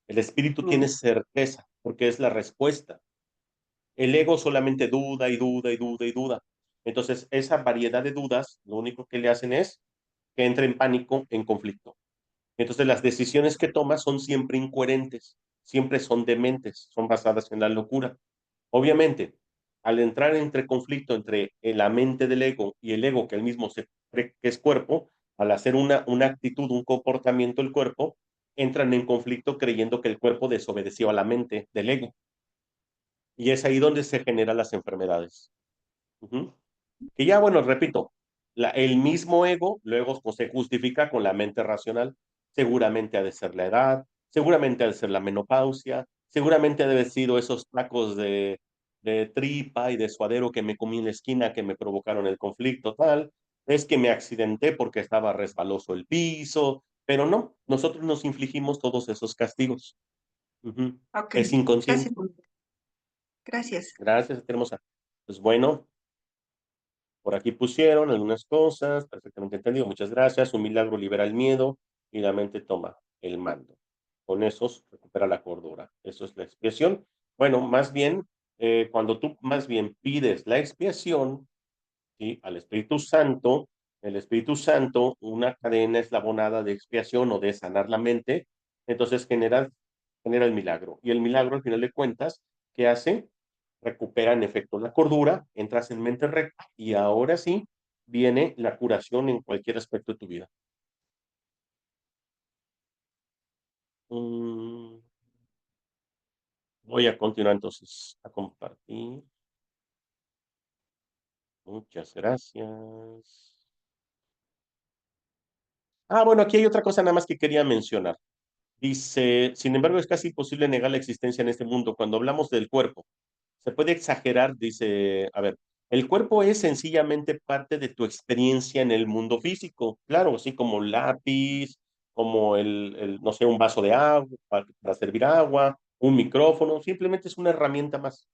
El espíritu tiene mm, certeza porque es la respuesta. El ego solamente duda y duda y duda y duda. Entonces, esa variedad de dudas, lo único que le hacen es que entre en pánico, en conflicto. Entonces, las decisiones que toma son siempre incoherentes, siempre son dementes, son basadas en la locura. Obviamente, al entrar entre conflicto entre la mente del ego y el ego, que él mismo se cree que es cuerpo, al hacer una actitud, un comportamiento el cuerpo, entran en conflicto creyendo que el cuerpo desobedeció a la mente del ego. Y es ahí donde se generan las enfermedades. Ujú. Que ya, bueno, repito, el mismo ego luego pues, se justifica con la mente racional. Seguramente ha de ser la edad, seguramente ha de ser la menopausia, seguramente ha de haber sido esos tacos de tripa y de suadero que me comí en la esquina que me provocaron el conflicto, tal. Es que me accidenté porque estaba resbaloso el piso, pero no, nosotros nos infligimos todos esos castigos. Ujú. Ok, Es gracias. inconsciente. Gracias. Gracias, hermosa. Pues bueno, por aquí pusieron algunas cosas, perfectamente entendido. Muchas gracias. Un milagro libera el miedo y la mente toma el mando. Con eso se recupera la cordura. Eso es la expiación. Bueno, más bien, cuando tú más bien pides la expiación, ¿sí? Al Espíritu Santo, el Espíritu Santo, una cadena eslabonada de expiación o de sanar la mente, entonces genera el milagro. Y el milagro, al final de cuentas, ¿qué hace? Recupera en efecto la cordura, entras en mente recta y ahora sí viene la curación en cualquier aspecto de tu vida. Mm, voy a continuar entonces a compartir. Muchas gracias. Bueno, aquí hay otra cosa nada más que quería mencionar. Dice, sin embargo, es casi imposible negar la existencia en este mundo. Cuando hablamos del cuerpo, se puede exagerar, dice, a ver, el cuerpo es sencillamente parte de tu experiencia en el mundo físico, claro, así como un lápiz, como no sé, un vaso de agua para servir agua, un micrófono, simplemente es una herramienta más.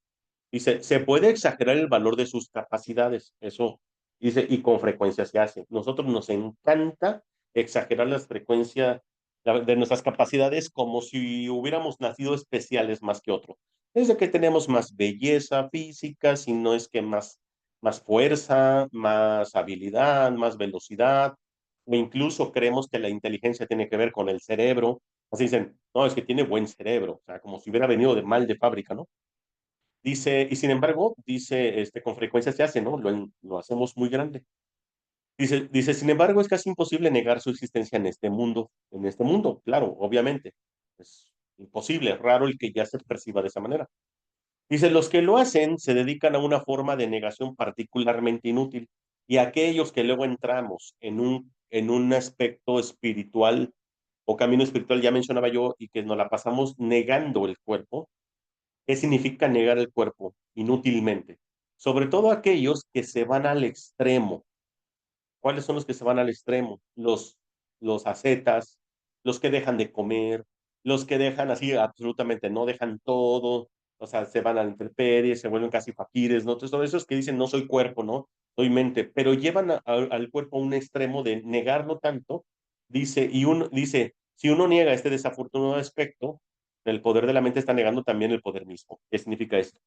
Dice, se puede exagerar el valor de sus capacidades, eso dice, y con frecuencia se hace. Nosotros nos encanta exagerar las frecuencias de nuestras capacidades como si hubiéramos nacido especiales más que otros. Desde que tenemos más belleza física, si no es que más fuerza, más habilidad, más velocidad, o incluso creemos que la inteligencia tiene que ver con el cerebro. Así dicen, no, es que tiene buen cerebro, o sea, como si hubiera venido de mal de fábrica, ¿no? Dice, y sin embargo, dice, con frecuencia se hace, ¿no? Lo hacemos muy grande. Dice, sin embargo, es casi imposible negar su existencia en este mundo, claro, obviamente. Es imposible, es raro el que ya se perciba de esa manera. Dice, los que lo hacen se dedican a una forma de negación particularmente inútil y aquellos que luego entramos en un aspecto espiritual o camino espiritual, ya mencionaba yo, y que nos la pasamos negando el cuerpo. ¿Qué significa negar el cuerpo inútilmente? Sobre todo aquellos que se van al extremo. ¿Cuáles son los que se van al extremo? Los ascetas, los que dejan de comer, los que dejan así absolutamente, no dejan todo, o sea, se van a la intemperie, se vuelven casi faquires, ¿no? Entonces, todos esos que dicen, no soy cuerpo, ¿no? Soy mente, pero llevan al cuerpo a un extremo de negarlo tanto, dice, si uno niega este desafortunado aspecto, el poder de la mente está negando también el poder mismo. ¿Qué significa esto?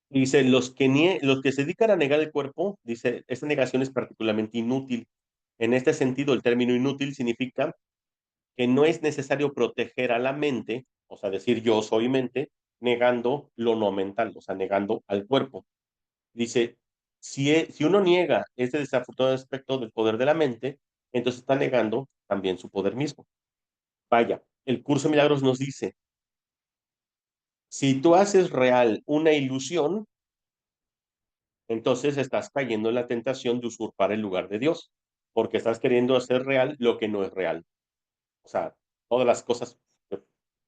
Dice, los que se dedican a negar el cuerpo, dice, esta negación es particularmente inútil. En este sentido, el término inútil significa que no es necesario proteger a la mente, o sea, decir yo soy mente, negando lo no mental, o sea, negando al cuerpo. Dice, si uno niega este desafortunado aspecto del poder de la mente, entonces está negando también su poder mismo. Vaya, el curso de milagros nos dice, si tú haces real una ilusión, entonces estás cayendo en la tentación de usurpar el lugar de Dios, porque estás queriendo hacer real lo que no es real. O sea, todas las cosas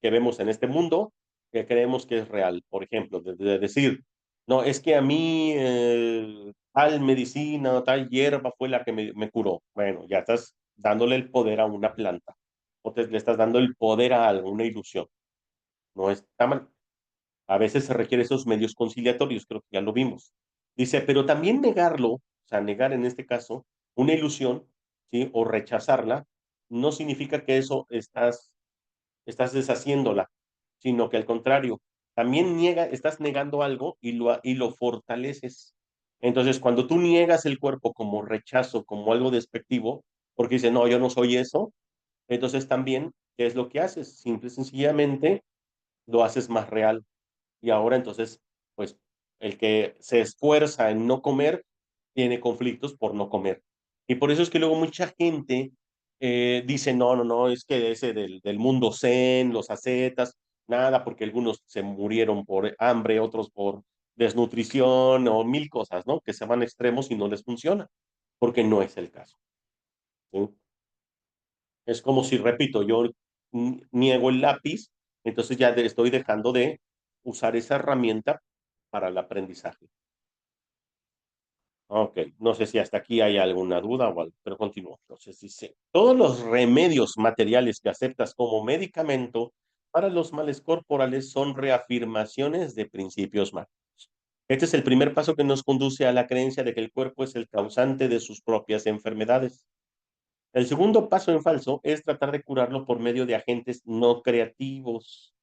que vemos en este mundo que creemos que es real. Por ejemplo, de decir, no, es que a mí tal medicina, tal hierba fue la que me curó. Bueno, ya estás dándole el poder a una planta, o le estás dando el poder a algo, una ilusión. No está mal. A veces se requieren esos medios conciliatorios, creo que ya lo vimos. Dice, pero también negarlo, o sea, negar en este caso una ilusión, ¿sí? O rechazarla, no significa que estás deshaciéndola, sino que al contrario, también estás negando algo y lo fortaleces. Entonces, cuando tú niegas el cuerpo como rechazo, como algo despectivo, porque dice, no, yo no soy eso, entonces también, ¿qué es lo que haces? Simple y sencillamente lo haces más real. Y ahora entonces, pues el que se esfuerza en no comer tiene conflictos por no comer. Y por eso es que luego mucha gente dice, no, no, no, es que ese del mundo zen, los ascetas, nada, porque algunos se murieron por hambre, otros por desnutrición o mil cosas, ¿no? Que se van a extremos y no les funciona, porque no es el caso. ¿Sí? Es como si, repito, yo niego el lápiz, entonces ya estoy dejando de usar esa herramienta para el aprendizaje. Ok, no sé si hasta aquí hay alguna duda o algo, pero continúo. Entonces dice, todos los remedios materiales que aceptas como medicamento para los males corporales son reafirmaciones de principios mágicos. Este es el primer paso que nos conduce a la creencia de que el cuerpo es el causante de sus propias enfermedades. El segundo paso en falso es tratar de curarlo por medio de agentes no creativos.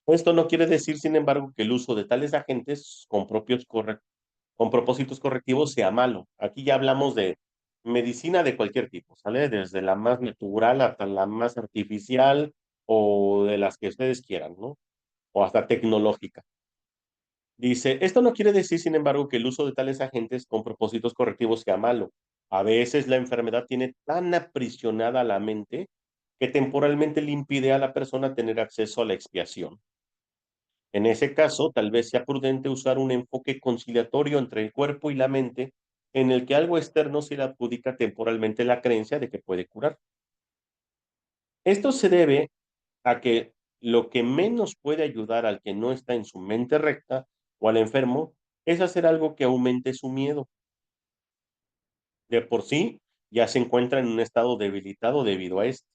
Esto no quiere decir, sin embargo, que el uso de tales agentes con propósitos correctivos sea malo. Aquí ya hablamos de medicina de cualquier tipo, ¿sale? Desde la más natural hasta la más artificial o de las que ustedes quieran, ¿no? O hasta tecnológica. Dice, esto no quiere decir, sin embargo, que el uso de tales agentes con propósitos correctivos sea malo. A veces la enfermedad tiene tan aprisionada la mente que temporalmente le impide a la persona tener acceso a la expiación. En ese caso, tal vez sea prudente usar un enfoque conciliatorio entre el cuerpo y la mente, en el que algo externo se le adjudica temporalmente la creencia de que puede curar. Esto se debe a que lo que menos puede ayudar al que no está en su mente recta o al enfermo es hacer algo que aumente su miedo. De por sí, ya se encuentra en un estado debilitado debido a esto.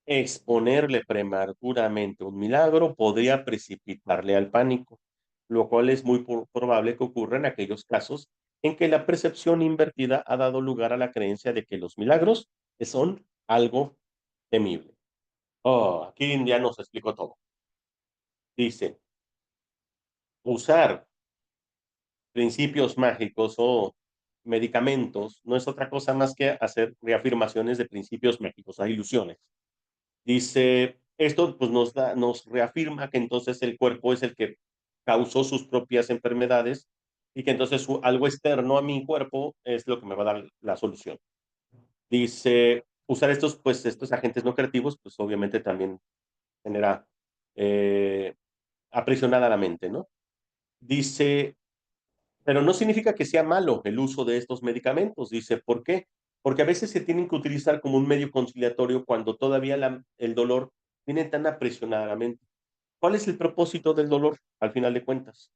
Exponerle prematuramente un milagro podría precipitarle al pánico, lo cual es muy probable que ocurra en aquellos casos en que la percepción invertida ha dado lugar a la creencia de que los milagros son algo temible. Oh, aquí ya nos explicó todo. Dice, usar principios mágicos o medicamentos no es otra cosa más que hacer reafirmaciones de principios mágicos, a ilusiones. Dice, esto pues nos reafirma que entonces el cuerpo es el que causó sus propias enfermedades y que entonces algo externo a mi cuerpo es lo que me va a dar la solución. Dice, usar estos agentes no creativos, pues obviamente también genera eh, aprisionada la mente, ¿no? Dice, pero no significa que sea malo el uso de estos medicamentos. Dice, ¿por qué? Porque a veces se tienen que utilizar como un medio conciliatorio cuando todavía el dolor tiene tan aprisionada la mente. ¿Cuál es el propósito del dolor, al final de cuentas?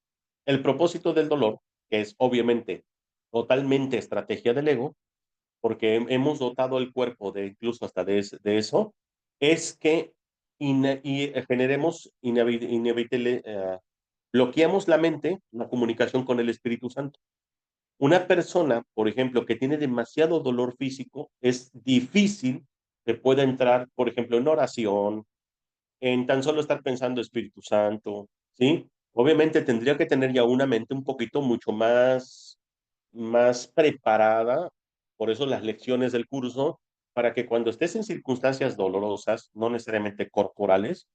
El propósito del dolor, que es obviamente totalmente estrategia del ego, porque hemos dotado el cuerpo de incluso hasta de eso, es que generemos inevitable, bloqueamos la mente, la comunicación con el Espíritu Santo. Una persona, por ejemplo, que tiene demasiado dolor físico, es difícil que pueda entrar, por ejemplo, en oración, en tan solo estar pensando Espíritu Santo, ¿sí? Obviamente tendría que tener ya una mente un poquito mucho más preparada, por eso las lecciones del curso, para que cuando estés en circunstancias dolorosas, no necesariamente corporales,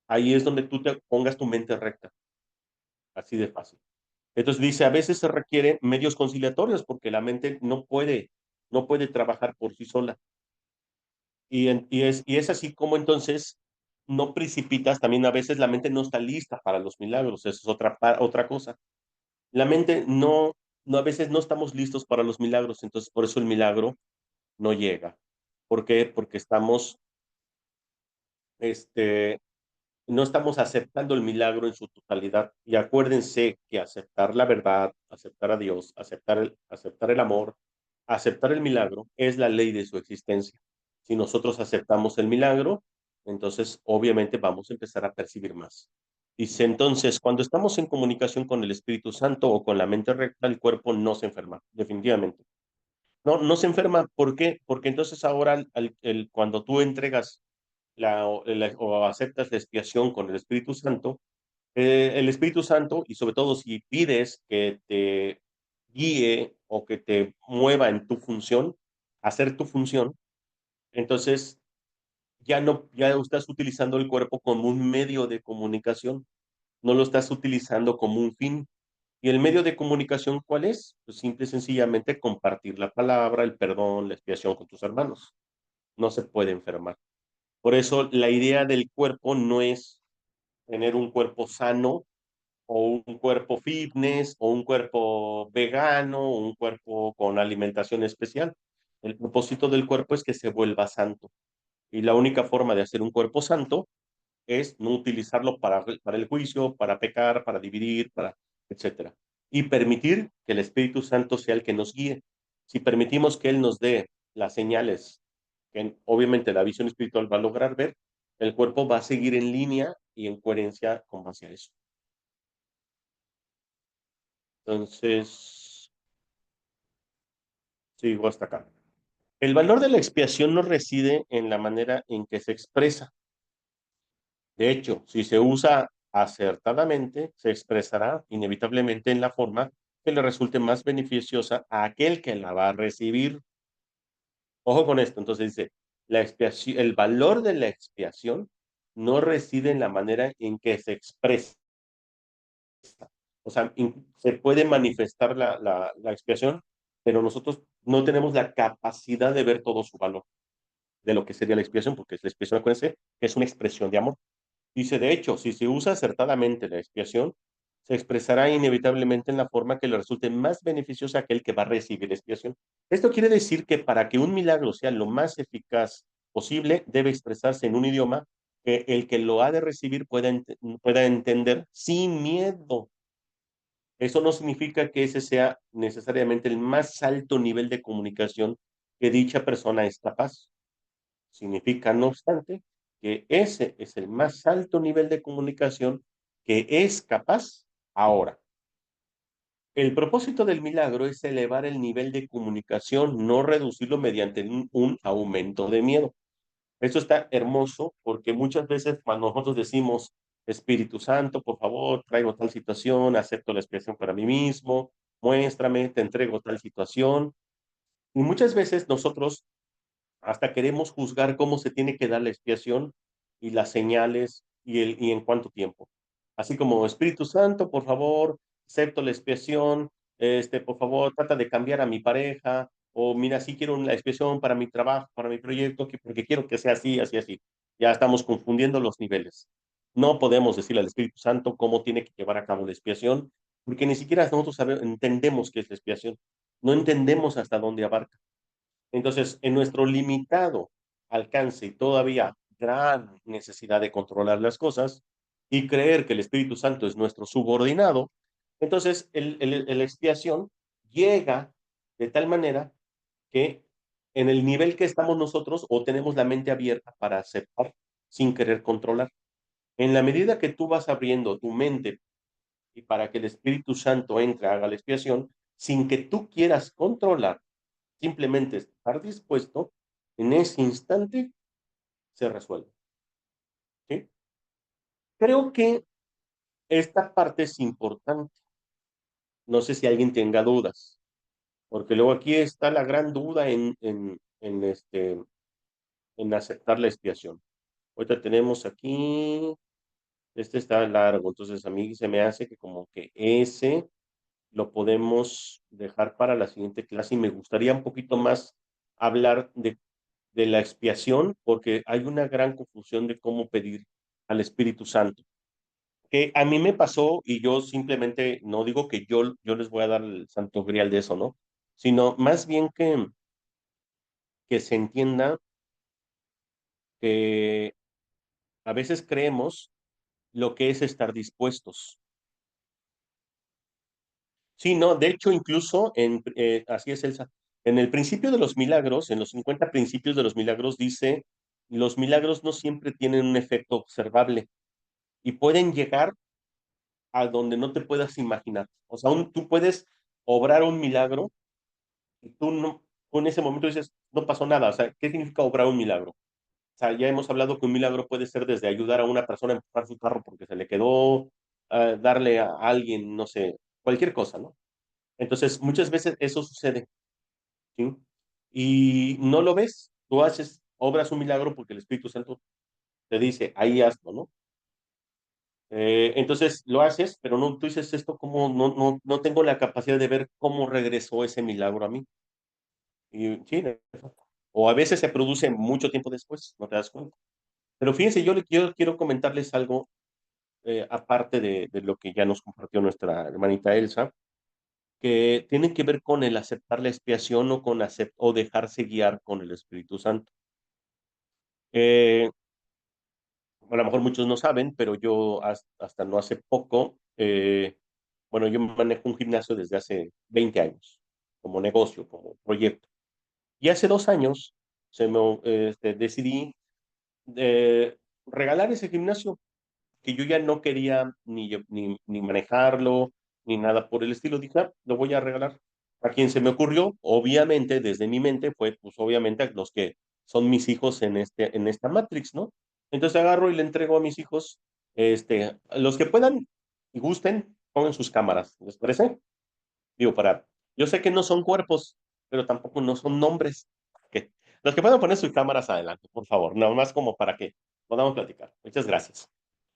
ahí es donde tú te pongas tu mente recta, así de fácil. Entonces dice, a veces se requieren medios conciliatorios porque la mente no puede trabajar por sí sola. Y es así como entonces no precipitas, también a veces la mente no está lista para los milagros, eso es otra cosa. La mente a veces no estamos listos para los milagros, entonces por eso el milagro no llega. ¿Por qué? Porque este, no estamos aceptando el milagro en su totalidad. Y acuérdense que aceptar la verdad, aceptar a Dios, aceptar el amor, aceptar el milagro es la ley de su existencia. Si nosotros aceptamos el milagro, entonces obviamente vamos a empezar a percibir más. Dice entonces, cuando estamos en comunicación con el Espíritu Santo o con la mente recta, el cuerpo no se enferma, definitivamente. No, no se enferma. ¿Por qué? Porque entonces ahora cuando tú entregas o aceptas la expiación con el Espíritu Santo, el Espíritu Santo, y sobre todo si pides que te guíe o que te mueva en tu función, hacer tu función, entonces ya estás utilizando el cuerpo como un medio de comunicación, no lo estás utilizando como un fin. ¿Y el medio de comunicación cuál es? Pues simple y sencillamente compartir la palabra, el perdón, la expiación con tus hermanos. No se puede enfermar. Por eso la idea del cuerpo no es tener un cuerpo sano o un cuerpo fitness o un cuerpo vegano o un cuerpo con alimentación especial. El propósito del cuerpo es que se vuelva santo. Y la única forma de hacer un cuerpo santo es no utilizarlo para el juicio, para pecar, para dividir, etcétera. y permitir que el Espíritu Santo sea el que nos guíe. Si permitimos que Él nos dé las señales que obviamente la visión espiritual va a lograr ver, el cuerpo va a seguir en línea y en coherencia con base a eso. Entonces, sigo hasta acá. El valor de la expiación no reside en la manera en que se expresa. De hecho, si se usa acertadamente, se expresará inevitablemente en la forma que le resulte más beneficiosa a aquel que la va a recibir. Ojo con esto, entonces dice, la expiación, el valor de la expiación no reside en la manera en que se expresa. O sea, se puede manifestar la expiación, pero nosotros no tenemos la capacidad de ver todo su valor de lo que sería la expiación, porque la expiación, acuérdense, es una expresión de amor. Dice, de hecho, si se usa acertadamente la expiación, se expresará inevitablemente en la forma que le resulte más beneficiosa a aquel que va a recibir la expiación. Esto quiere decir que para que un milagro sea lo más eficaz posible, debe expresarse en un idioma que el que lo ha de recibir pueda entender sin miedo. Eso no significa que ese sea necesariamente el más alto nivel de comunicación que dicha persona es capaz. Significa, no obstante, que ese es el más alto nivel de comunicación que es capaz ahora. El propósito del milagro es elevar el nivel de comunicación, no reducirlo mediante un aumento de miedo. Esto está hermoso porque muchas veces cuando nosotros decimos, Espíritu Santo, por favor, traigo tal situación, acepto la expiación para mí mismo, muéstrame, te entrego tal situación. Y muchas veces nosotros hasta queremos juzgar cómo se tiene que dar la expiación y las señales y en cuánto tiempo. Así como Espíritu Santo, por favor, acepto la expiación, por favor, trata de cambiar a mi pareja, o mira, sí quiero una expiación para mi trabajo, para mi proyecto, porque quiero que sea así, así, así. Ya estamos confundiendo los niveles. No podemos decirle al Espíritu Santo cómo tiene que llevar a cabo la expiación, porque ni siquiera nosotros entendemos qué es la expiación. No entendemos hasta dónde abarca. Entonces, en nuestro limitado alcance y todavía gran necesidad de controlar las cosas y creer que el Espíritu Santo es nuestro subordinado, entonces la expiación llega de tal manera que en el nivel que estamos nosotros o tenemos la mente abierta para aceptar sin querer controlar. En la medida que tú vas abriendo tu mente y para que el Espíritu Santo entre, haga la expiación, sin que tú quieras controlar, simplemente estar dispuesto, en ese instante se resuelve. ¿Sí? Creo que esta parte es importante. No sé si alguien tenga dudas, porque luego aquí está la gran duda en aceptar la expiación. Ahorita tenemos aquí, este está largo, entonces a mí se me hace que como que ese lo podemos dejar para la siguiente clase y me gustaría un poquito más hablar de la expiación, porque hay una gran confusión de cómo pedir al Espíritu Santo. Que a mí me pasó y yo simplemente no digo que yo les voy a dar el santo grial de eso, ¿no? Sino más bien que se entienda que a veces creemos lo que es estar dispuestos. Sí, no, de hecho, incluso así es Elsa. En el principio de los milagros, en los 50 principios de los milagros, dice, los milagros no siempre tienen un efecto observable y pueden llegar a donde no te puedas imaginar. O sea, tú puedes obrar un milagro y tú en ese momento dices, no pasó nada. O sea, ¿qué significa obrar un milagro? O sea, ya hemos hablado que un milagro puede ser desde ayudar a una persona a empujar su carro porque se le quedó, darle a alguien, no sé, cualquier cosa, ¿no? Entonces, muchas veces eso sucede, ¿sí? Y no lo ves, tú obras un milagro porque el Espíritu Santo te dice, ahí hazlo, ¿no? Entonces lo haces, pero no, tú dices esto como no tengo la capacidad de ver cómo regresó ese milagro a mí. Y sí, o a veces se produce mucho tiempo después, no te das cuenta. Pero fíjense, yo quiero comentarles algo aparte de lo que ya nos compartió nuestra hermanita Elsa, que tiene que ver con el aceptar la expiación o con o dejarse guiar con el Espíritu Santo. Eh, a lo mejor muchos no saben, pero yo hasta no hace poco bueno, yo manejo un gimnasio desde hace 20 años, como negocio, como proyecto. Y hace 2 años decidí regalar ese gimnasio, que yo ya no quería ni manejarlo, ni nada por el estilo. Dije, "Ah, lo voy a regalar". A quien se me ocurrió, obviamente, desde mi mente, fue, pues, obviamente, a los que son mis hijos en esta Matrix, ¿no? Entonces agarro y le entrego a mis hijos, los que puedan y gusten, pongan sus cámaras, ¿les parece? Digo, yo sé que no son cuerpos, pero tampoco no son nombres. Que los que puedan poner sus cámaras adelante, por favor, nada más como para que podamos platicar. Muchas gracias.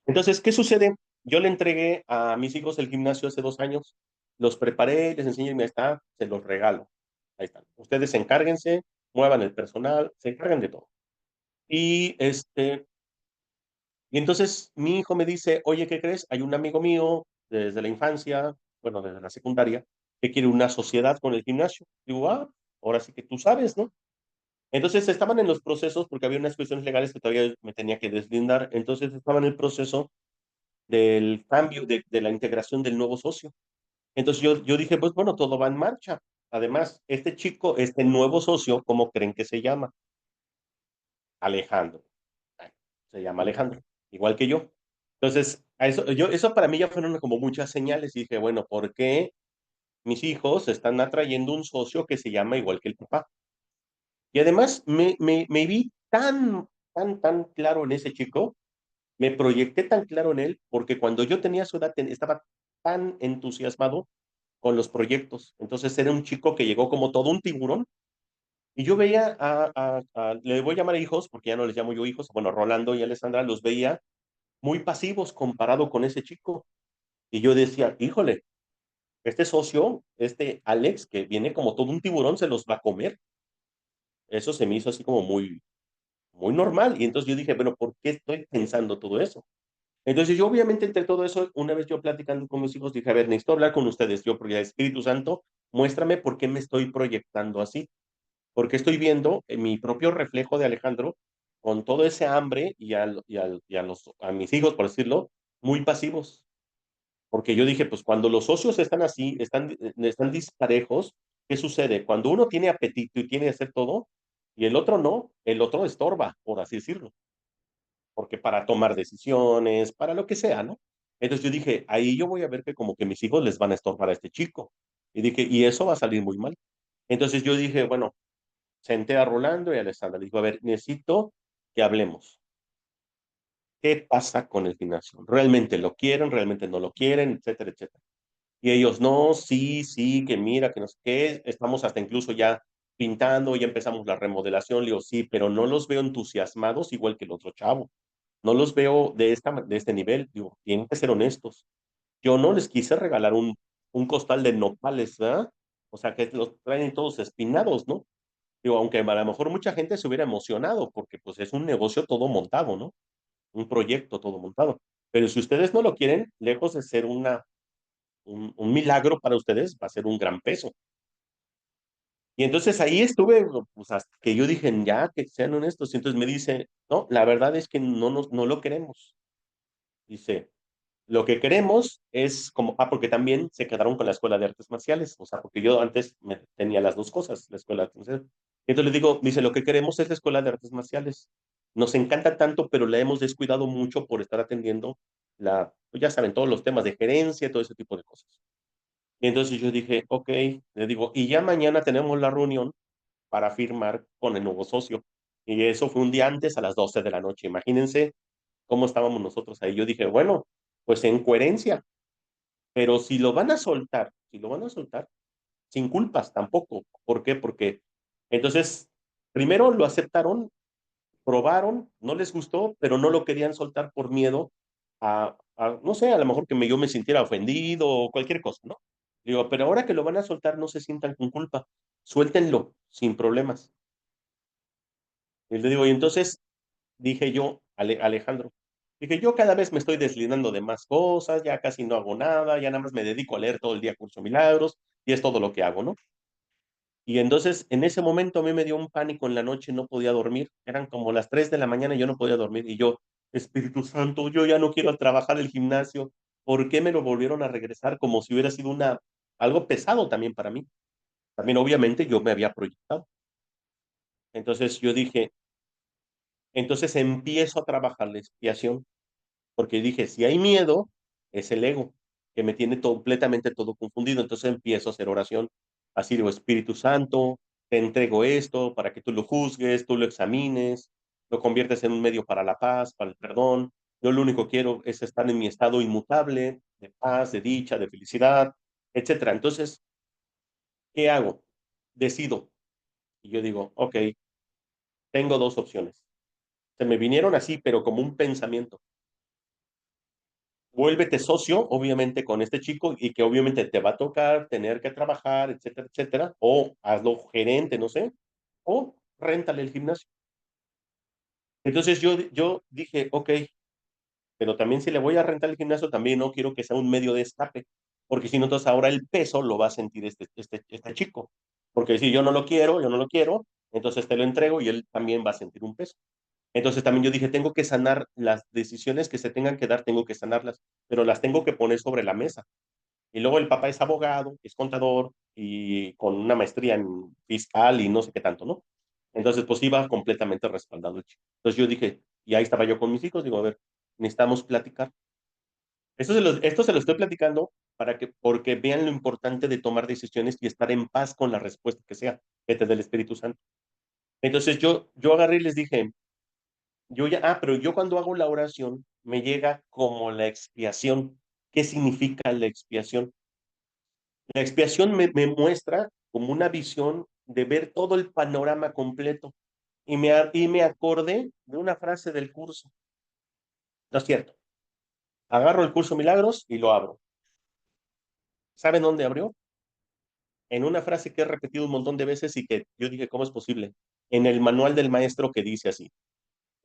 Entonces, ¿qué sucede? Yo le entregué a mis hijos el gimnasio hace 2 años, los preparé, les enseñé, y me está, se los regalo. Ahí están. Ustedes encárguense, muevan el personal, se encargan de todo. Y y entonces mi hijo me dice, oye, ¿qué crees? Hay un amigo mío desde la infancia, bueno, desde la secundaria, que quiere una sociedad con el gimnasio. Digo, ah, ahora sí que tú sabes, ¿no? Entonces estaban en los procesos, porque había unas cuestiones legales que todavía me tenía que deslindar, entonces estaban en el proceso del cambio, de la integración del nuevo socio. Entonces yo dije, pues bueno, todo va en marcha. Además, este chico, este nuevo socio, ¿cómo creen que se llama? Alejandro. Se llama Alejandro, igual que yo. Entonces, eso para mí ya fueron como muchas señales y dije, bueno, ¿por qué mis hijos están atrayendo un socio que se llama igual que el papá? Y además me vi tan claro en ese chico, me proyecté tan claro en él, porque cuando yo tenía su edad estaba tan entusiasmado con los proyectos. Entonces era un chico que llegó como todo un tiburón. Y yo veía le voy a llamar hijos, porque ya no les llamo yo hijos, bueno, Rolando y Alessandra los veía muy pasivos comparado con ese chico. Y yo decía, híjole, este socio, este Alex, que viene como todo un tiburón, se los va a comer. Eso se me hizo así como muy normal. Y entonces yo dije, bueno, ¿por qué estoy pensando todo eso? Entonces yo obviamente entre todo eso, una vez yo platicando con mis hijos, dije, a ver, necesito hablar con ustedes. Yo, porque el Espíritu Santo, muéstrame por qué me estoy proyectando así. Porque estoy viendo mi propio reflejo de Alejandro con todo ese hambre a mis hijos, por decirlo, muy pasivos. Porque yo dije, pues cuando los socios están así, están disparejos, ¿qué sucede? Cuando uno tiene apetito y tiene que hacer todo, y el otro no, el otro estorba, por así decirlo, porque para tomar decisiones, para lo que sea, ¿no? Entonces yo dije, ahí yo voy a ver que como que mis hijos les van a estorbar a este chico. Y dije, y eso va a salir muy mal. Entonces yo dije, bueno, senté a Rolando y a Alessandra. Le digo, a ver, necesito que hablemos. ¿Qué pasa con el gimnasio? ¿Realmente lo quieren? ¿Realmente no lo quieren? Etcétera, etcétera. Y ellos, no, sí, sí, que mira, que no sé qué, estamos hasta incluso ya pintando, ya empezamos la remodelación. Le digo, sí, pero no los veo entusiasmados igual que el otro chavo. No los veo de este nivel. Digo, tienen que ser honestos. Yo no les quise regalar un costal de nopales, ¿verdad? O sea, que los traen todos espinados, ¿no? Digo, aunque a lo mejor mucha gente se hubiera emocionado, porque pues es un negocio todo montado, ¿no? Un proyecto todo montado. Pero si ustedes no lo quieren, lejos de ser un milagro para ustedes, va a ser un gran peso. Y entonces ahí estuve, pues hasta que yo dije, ya, que sean honestos. Y entonces me dice, no, la verdad es que no lo queremos. Dice, lo que queremos es como, porque también se quedaron con la escuela de artes marciales, o sea, porque yo antes tenía las dos cosas, la escuela de artes marciales. Entonces le digo, dice, lo que queremos es la escuela de artes marciales. Nos encanta tanto, pero la hemos descuidado mucho por estar atendiendo pues ya saben, todos los temas de gerencia, todo ese tipo de cosas. Y entonces yo dije, ok, le digo, y ya mañana tenemos la reunión para firmar con el nuevo socio. Y eso fue un día antes a las 12 de la noche. Imagínense cómo estábamos nosotros ahí. Yo dije, bueno, pues en coherencia, pero si lo van a soltar, sin culpas tampoco. ¿Por qué? Porque entonces, primero lo aceptaron, probaron, no les gustó, pero no lo querían soltar por miedo no sé, a lo mejor que yo me sintiera ofendido o cualquier cosa, ¿no? Digo, pero ahora que lo van a soltar, no se sientan con culpa, suéltenlo sin problemas. Y le digo, y entonces dije yo, Alejandro, dije, yo cada vez me estoy deslindando de más cosas, ya casi no hago nada, ya nada más me dedico a leer todo el día Curso Milagros y es todo lo que hago, ¿no? Y entonces en ese momento a mí me dio un pánico en la noche, no podía dormir, eran como las 3 de la mañana y yo no podía dormir y yo, Espíritu Santo, yo ya no quiero trabajar el gimnasio. ¿por qué me lo volvieron a regresar como si hubiera sido algo pesado también para mí? También obviamente yo me había proyectado. Entonces yo dije, entonces empiezo a trabajar la expiación, porque dije, si hay miedo, es el ego, que me tiene completamente todo confundido. Entonces empiezo a hacer oración. Así digo, Espíritu Santo, te entrego esto para que tú lo juzgues, tú lo examines, lo conviertes en un medio para la paz, para el perdón. Yo lo único que quiero es estar en mi estado inmutable, de paz, de dicha, de felicidad, etcétera. Entonces, ¿qué hago? Decido. Y yo digo, ok, tengo dos opciones. Se me vinieron así, pero como un pensamiento. Vuélvete socio, obviamente, con este chico y que obviamente te va a tocar tener que trabajar, etcétera, etcétera, o hazlo gerente, no sé, o réntale el gimnasio. Entonces yo dije, ok, pero también si le voy a rentar el gimnasio, también no quiero que sea un medio de escape, porque si no, entonces ahora el peso lo va a sentir este chico. Porque si yo no lo quiero, yo no lo quiero, entonces te lo entrego y él también va a sentir un peso. Entonces también yo dije, tengo que sanar las decisiones que se tengan que dar, tengo que sanarlas, pero las tengo que poner sobre la mesa. Y luego el papá es abogado, es contador y con una maestría en fiscal y no sé qué tanto, ¿no? Entonces, pues iba completamente respaldado el chico. Entonces yo dije, y ahí estaba yo con mis hijos, digo, a ver, necesitamos platicar. Esto se lo estoy platicando porque vean lo importante de tomar decisiones y estar en paz con la respuesta que sea, que te dé el Espíritu Santo. Entonces yo agarré y les dije, pero yo cuando hago la oración me llega como la expiación. ¿Qué significa la expiación? La expiación me muestra como una visión de ver todo el panorama completo. Y me acordé de una frase del curso. No es cierto. Agarro el curso Milagros y lo abro. ¿Saben dónde abrió? En una frase que he repetido un montón de veces y que yo dije, ¿cómo es posible? En el manual del maestro que dice así.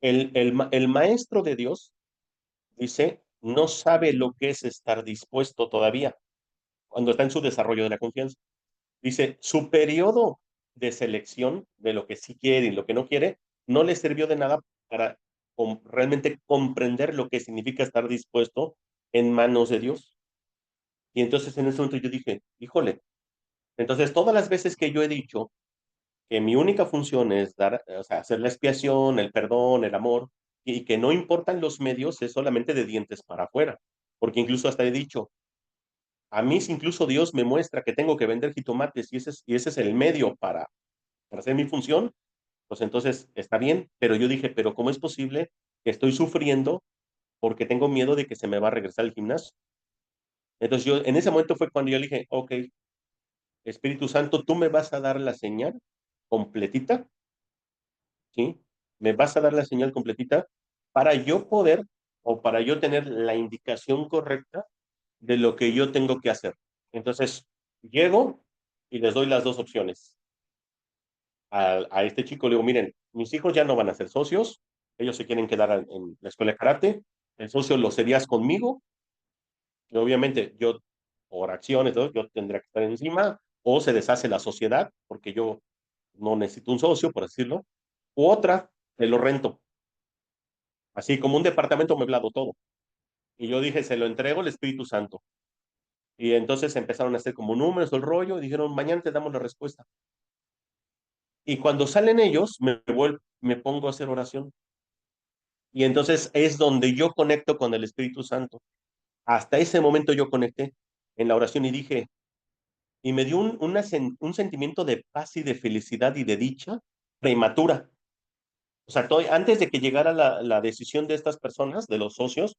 El maestro de Dios dice, no sabe lo que es estar dispuesto todavía cuando está en su desarrollo de la confianza. Dice, su periodo de selección de lo que sí quiere y lo que no quiere, no le sirvió de nada para realmente comprender lo que significa estar dispuesto en manos de Dios. Y entonces en ese momento yo dije, híjole, entonces todas las veces que yo he dicho que mi única función es dar, o sea, hacer la expiación, el perdón, el amor, y que no importan los medios, es solamente de dientes para afuera. Porque incluso hasta he dicho, a mí si incluso Dios me muestra que tengo que vender jitomates y ese es el medio para hacer mi función, pues entonces está bien. Pero yo dije, pero ¿cómo es posible que estoy sufriendo porque tengo miedo de que se me va a regresar al gimnasio? Entonces yo, en ese momento fue cuando yo le dije, ok, Espíritu Santo, tú me vas a dar la señal completita, ¿sí? Me vas a dar la señal completita para yo poder o para yo tener la indicación correcta de lo que yo tengo que hacer. Entonces, llego y les doy las dos opciones. A este chico le digo, miren, mis hijos ya no van a ser socios, ellos se quieren quedar en la escuela de karate, el socio lo serías conmigo, y obviamente yo, por acciones, ¿no? Yo tendría que estar encima, o se deshace la sociedad, porque yo no necesito un socio, por decirlo, u otra, te lo rento, así como un departamento amueblado todo. Y yo dije, se lo entrego al Espíritu Santo. Y entonces empezaron a hacer como números, el rollo, y dijeron, mañana te damos la respuesta. Y cuando salen ellos, me pongo a hacer oración. Y entonces es donde yo conecto con el Espíritu Santo. Hasta ese momento yo conecté en la oración y dije, y me dio un sentimiento de paz y de felicidad y de dicha prematura. O sea, antes de que llegara la decisión de estas personas, de los socios,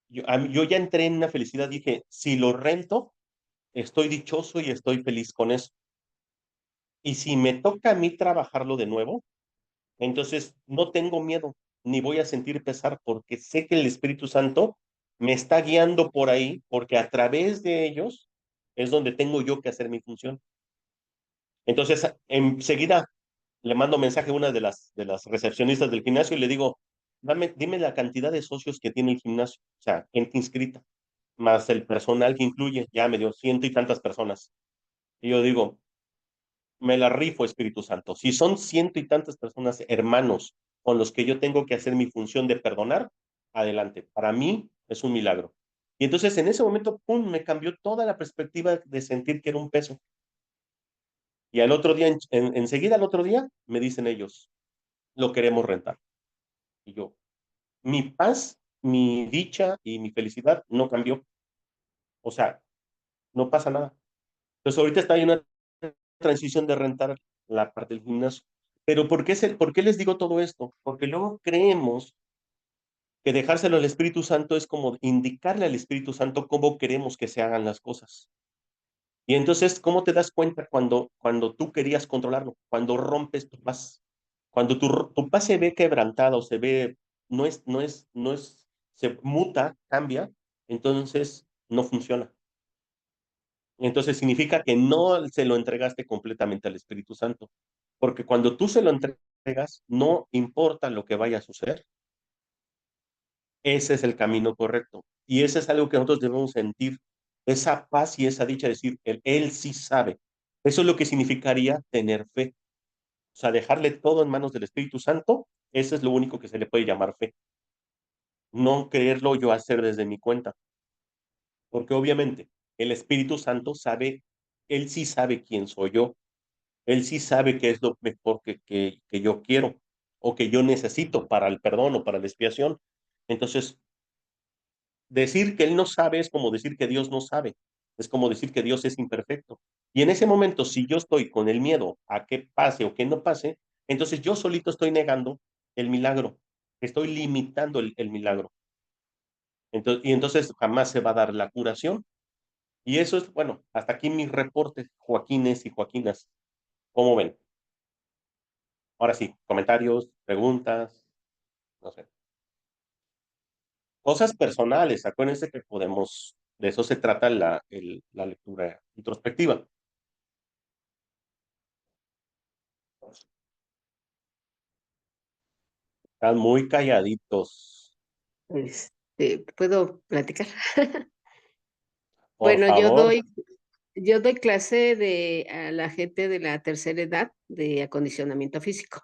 yo ya entré en una felicidad. Dije, si lo rento, estoy dichoso y estoy feliz con eso. Y si me toca a mí trabajarlo de nuevo, entonces no tengo miedo, ni voy a sentir pesar, porque sé que el Espíritu Santo me está guiando por ahí, porque a través de ellos es donde tengo yo que hacer mi función. Entonces, enseguida le mando mensaje a una de las recepcionistas del gimnasio y le digo, dime la cantidad de socios que tiene el gimnasio, o sea, gente inscrita, más el personal que incluye, ya me dio ciento y tantas personas. Y yo digo, me la rifo, Espíritu Santo. Si son ciento y tantas personas, hermanos, con los que yo tengo que hacer mi función de perdonar, adelante. Para mí es un milagro. Y entonces en ese momento, ¡pum!, me cambió toda la perspectiva de sentir que era un peso. Y al otro día, enseguida al otro día, me dicen ellos, lo queremos rentar. Y yo, mi paz, mi dicha y mi felicidad no cambió. O sea, no pasa nada. Entonces ahorita está en una transición de rentar la parte del gimnasio. Pero ¿por qué les digo todo esto? Porque luego creemos que dejárselo al Espíritu Santo es como indicarle al Espíritu Santo cómo queremos que se hagan las cosas. Y entonces, ¿cómo te das cuenta cuando tú querías controlarlo? Cuando rompes tu paz. Cuando tu paz se ve quebrantada o se ve, se muta, cambia, entonces no funciona. Entonces significa que no se lo entregaste completamente al Espíritu Santo. Porque cuando tú se lo entregas, no importa lo que vaya a suceder, ese es el camino correcto. Y ese es algo que nosotros debemos sentir, esa paz y esa dicha de decir, él sí sabe. Eso es lo que significaría tener fe. O sea, dejarle todo en manos del Espíritu Santo, eso es lo único que se le puede llamar fe. No creerlo yo hacer desde mi cuenta. Porque obviamente el Espíritu Santo sabe, él sí sabe quién soy yo. Él sí sabe qué es lo mejor que yo quiero o que yo necesito para el perdón o para la expiación. Entonces, decir que Él no sabe es como decir que Dios no sabe. Es como decir que Dios es imperfecto. Y en ese momento, si yo estoy con el miedo a que pase o que no pase, entonces yo solito estoy negando el milagro. Estoy limitando el milagro. Y entonces jamás se va a dar la curación. Y eso es, bueno, hasta aquí mis reportes, Joaquines y Joaquinas. ¿Cómo ven? Ahora sí, comentarios, preguntas, no sé. Cosas personales, acuérdense que podemos, de eso se trata la lectura introspectiva. Están muy calladitos. ¿Puedo platicar? Por Bueno, favor, yo doy clase a la gente de la tercera edad de acondicionamiento físico.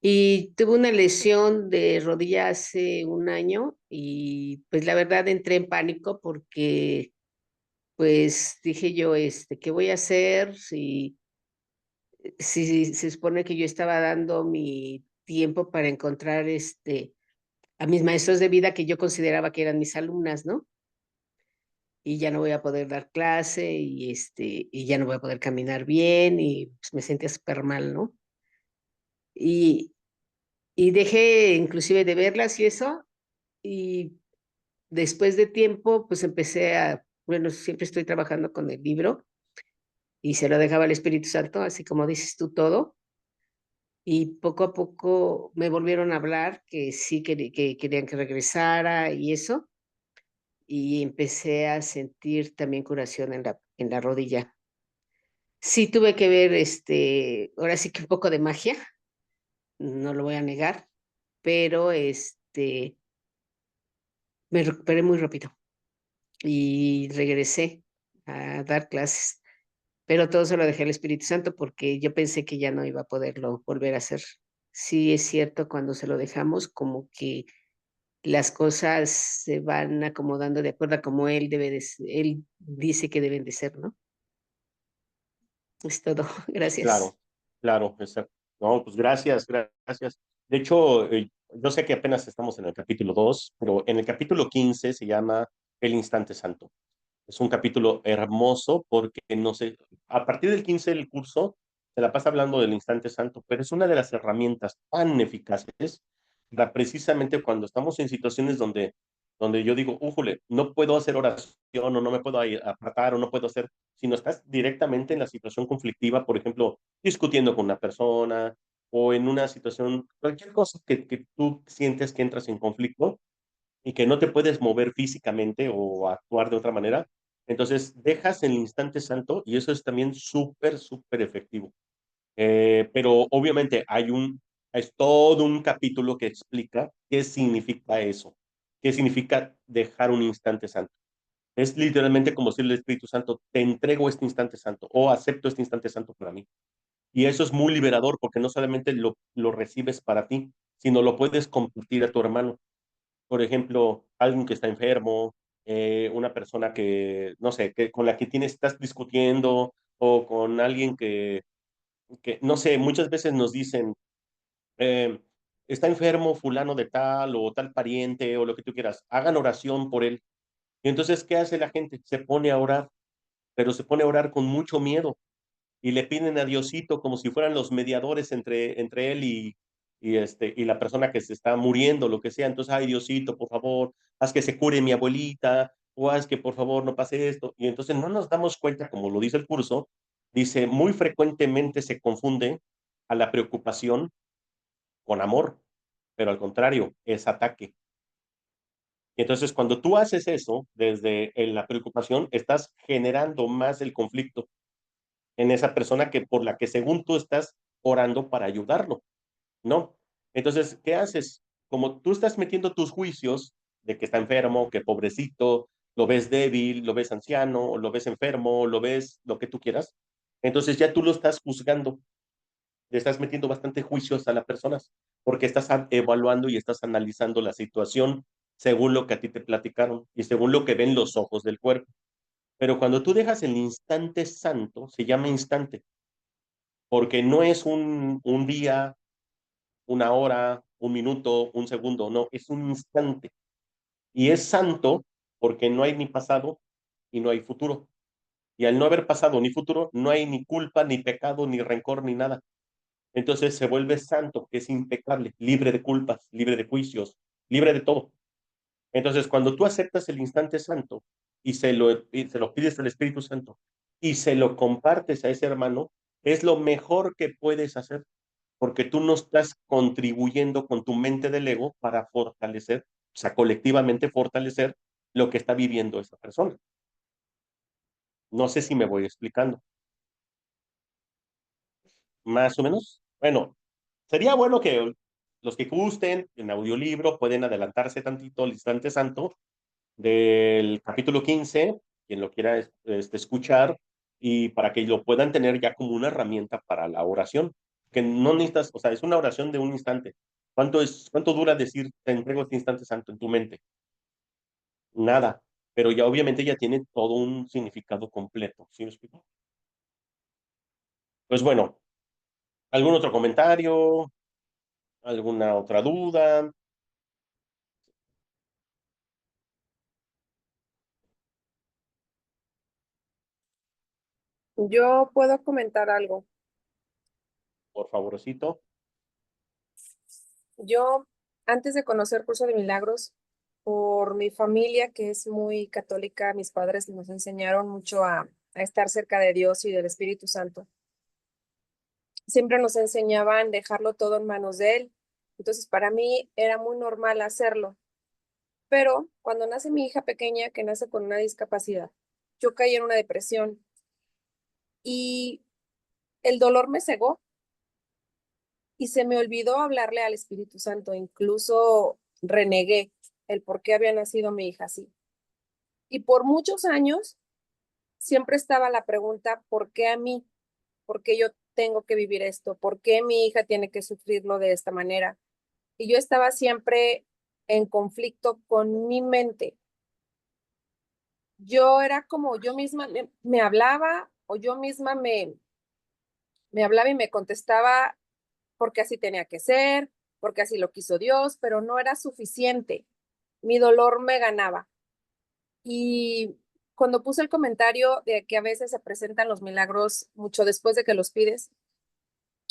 Y tuve una lesión de rodilla hace un año y pues la verdad entré en pánico porque pues dije yo, ¿qué voy a hacer si se supone que yo estaba dando mi tiempo para encontrar a mis maestros de vida que yo consideraba que eran mis alumnas, ¿no? Y ya no voy a poder dar clase y ya no voy a poder caminar bien y pues, me sentía súper mal, ¿no? Y, y dejé inclusive de verlas y eso, y después de tiempo, pues bueno, siempre estoy trabajando con el libro y se lo dejaba al Espíritu Santo, así como dices tú todo, y poco a poco me volvieron a hablar que sí, que querían que regresara y eso, y empecé a sentir también curación en la rodilla. Sí tuve que ver, ahora sí que un poco de magia, no lo voy a negar, pero me recuperé muy rápido y regresé a dar clases, pero todo se lo dejé al Espíritu Santo porque yo pensé que ya no iba a poderlo volver a hacer. Sí es cierto, cuando se lo dejamos, como que las cosas se van acomodando de acuerdo a como él dice que deben de ser, ¿no? Es todo. Gracias. claro, claro, exacto. No, pues gracias, gracias. De hecho, yo sé que apenas estamos en el capítulo 2, pero en el capítulo 15 se llama El Instante Santo. Es un capítulo hermoso porque no sé, a partir del 15 del curso se la pasa hablando del instante santo, pero es una de las herramientas tan eficaces para precisamente cuando estamos en situaciones donde yo digo, újule, no puedo hacer oración o no me puedo apartar o no puedo hacer, si no estás directamente en la situación conflictiva, por ejemplo, discutiendo con una persona o en una situación, cualquier cosa que tú sientes que entras en conflicto, y que no te puedes mover físicamente o actuar de otra manera, entonces dejas el instante santo y eso es también súper, súper efectivo. Pero obviamente es todo un capítulo que explica qué significa eso, qué significa dejar un instante santo. Es literalmente como decirle al Espíritu Santo, te entrego este instante santo o acepto este instante santo para mí. Y eso es muy liberador porque no solamente lo recibes para ti, sino lo puedes compartir a tu hermano. Por ejemplo, alguien que está enfermo, una persona que, no sé, que con la que estás discutiendo, o con alguien no sé, muchas veces nos dicen, eh, está enfermo fulano de tal o tal pariente o lo que tú quieras, hagan oración por él. Y entonces, ¿qué hace la gente? Se pone a orar, pero se pone a orar con mucho miedo y le piden a Diosito como si fueran los mediadores entre él y la persona que se está muriendo, lo que sea. Entonces, ay, Diosito, por favor, haz que se cure mi abuelita, o haz que por favor no pase esto. Y entonces no nos damos cuenta, como lo dice el curso, dice, muy frecuentemente se confunde a la preocupación con amor, pero al contrario, es ataque. Y entonces, cuando tú haces eso desde la preocupación, estás generando más el conflicto en esa persona que por la que según tú estás orando para ayudarlo, ¿no? Entonces, ¿qué haces? Como tú estás metiendo tus juicios de que está enfermo, que pobrecito, lo ves débil, lo ves anciano, lo ves enfermo, lo ves lo que tú quieras, entonces ya tú lo estás juzgando, le estás metiendo bastante juicios a las personas, porque estás evaluando y estás analizando la situación según lo que a ti te platicaron y según lo que ven los ojos del cuerpo. Pero cuando tú dejas el instante santo, se llama instante, porque no es un día, una hora, un minuto, un segundo, no, es un instante. Y es santo porque no hay ni pasado y no hay futuro. Y al no haber pasado ni futuro, no hay ni culpa, ni pecado, ni rencor, ni nada. Entonces se vuelve santo, que es impecable, libre de culpas, libre de juicios, libre de todo. Entonces, cuando tú aceptas el instante santo y se lo pides al Espíritu Santo y se lo compartes a ese hermano, es lo mejor que puedes hacer, porque tú no estás contribuyendo con tu mente del ego para fortalecer, o sea, colectivamente fortalecer lo que está viviendo esa persona. No sé si me voy explicando. Más o menos. Bueno, sería bueno que los que gusten en audiolibro pueden adelantarse tantito al instante santo del capítulo 15, quien lo quiera escuchar, y para que lo puedan tener ya como una herramienta para la oración, que no necesitas, o sea, es una oración de un instante. ¿Cuánto dura decir, te entrego este instante santo en tu mente? Nada, pero ya obviamente ya tiene todo un significado completo, ¿sí me explico? Pues bueno, ¿algún otro comentario? ¿Alguna otra duda? Yo puedo comentar algo. Por favorcito. Yo, antes de conocer Curso de Milagros, por mi familia, que es muy católica, mis padres nos enseñaron mucho a estar cerca de Dios y del Espíritu Santo. Siempre nos enseñaban dejarlo todo en manos de Él. Entonces, para mí era muy normal hacerlo. Pero cuando nace mi hija pequeña, que nace con una discapacidad, yo caí en una depresión y el dolor me cegó y se me olvidó hablarle al Espíritu Santo. Incluso renegué el por qué había nacido mi hija así. Y por muchos años siempre estaba la pregunta, ¿por qué a mí? ¿Por qué yo tengo que vivir esto? ¿Por qué mi hija tiene que sufrirlo de esta manera? Y yo estaba siempre en conflicto con mi mente. Yo era como yo misma me hablaba o yo misma me hablaba y me contestaba porque así tenía que ser, porque así lo quiso Dios, pero no era suficiente. Mi dolor me ganaba. Y cuando puse el comentario de que a veces se presentan los milagros mucho después de que los pides,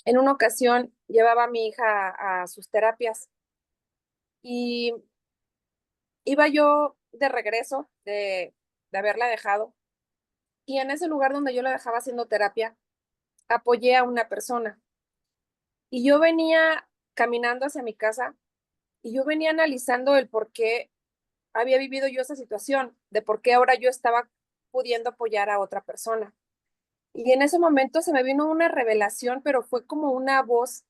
en una ocasión llevaba a mi hija a sus terapias y iba yo de regreso de haberla dejado y en ese lugar donde yo la dejaba haciendo terapia, apoyé a una persona y yo venía caminando hacia mi casa y yo venía analizando el por qué había vivido yo esa situación, de por qué ahora yo estaba pudiendo apoyar a otra persona. Y en ese momento se me vino una revelación, pero fue como una voz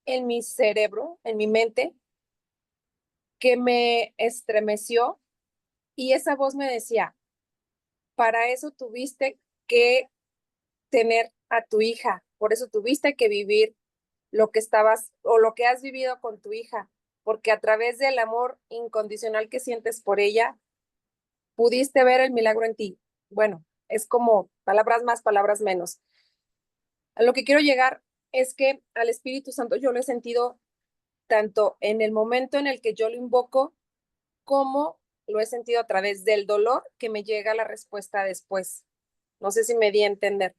en mi cerebro, en mi mente, que me estremeció y esa voz me decía, para eso tuviste que tener a tu hija, por eso tuviste que vivir lo que estabas o lo que has vivido con tu hija, porque a través del amor incondicional que sientes por ella, pudiste ver el milagro en ti. Bueno, es como palabras más, palabras menos. A lo que quiero llegar es que al Espíritu Santo yo lo he sentido tanto en el momento en el que yo lo invoco, como lo he sentido a través del dolor que me llega la respuesta después. No sé si me di a entender,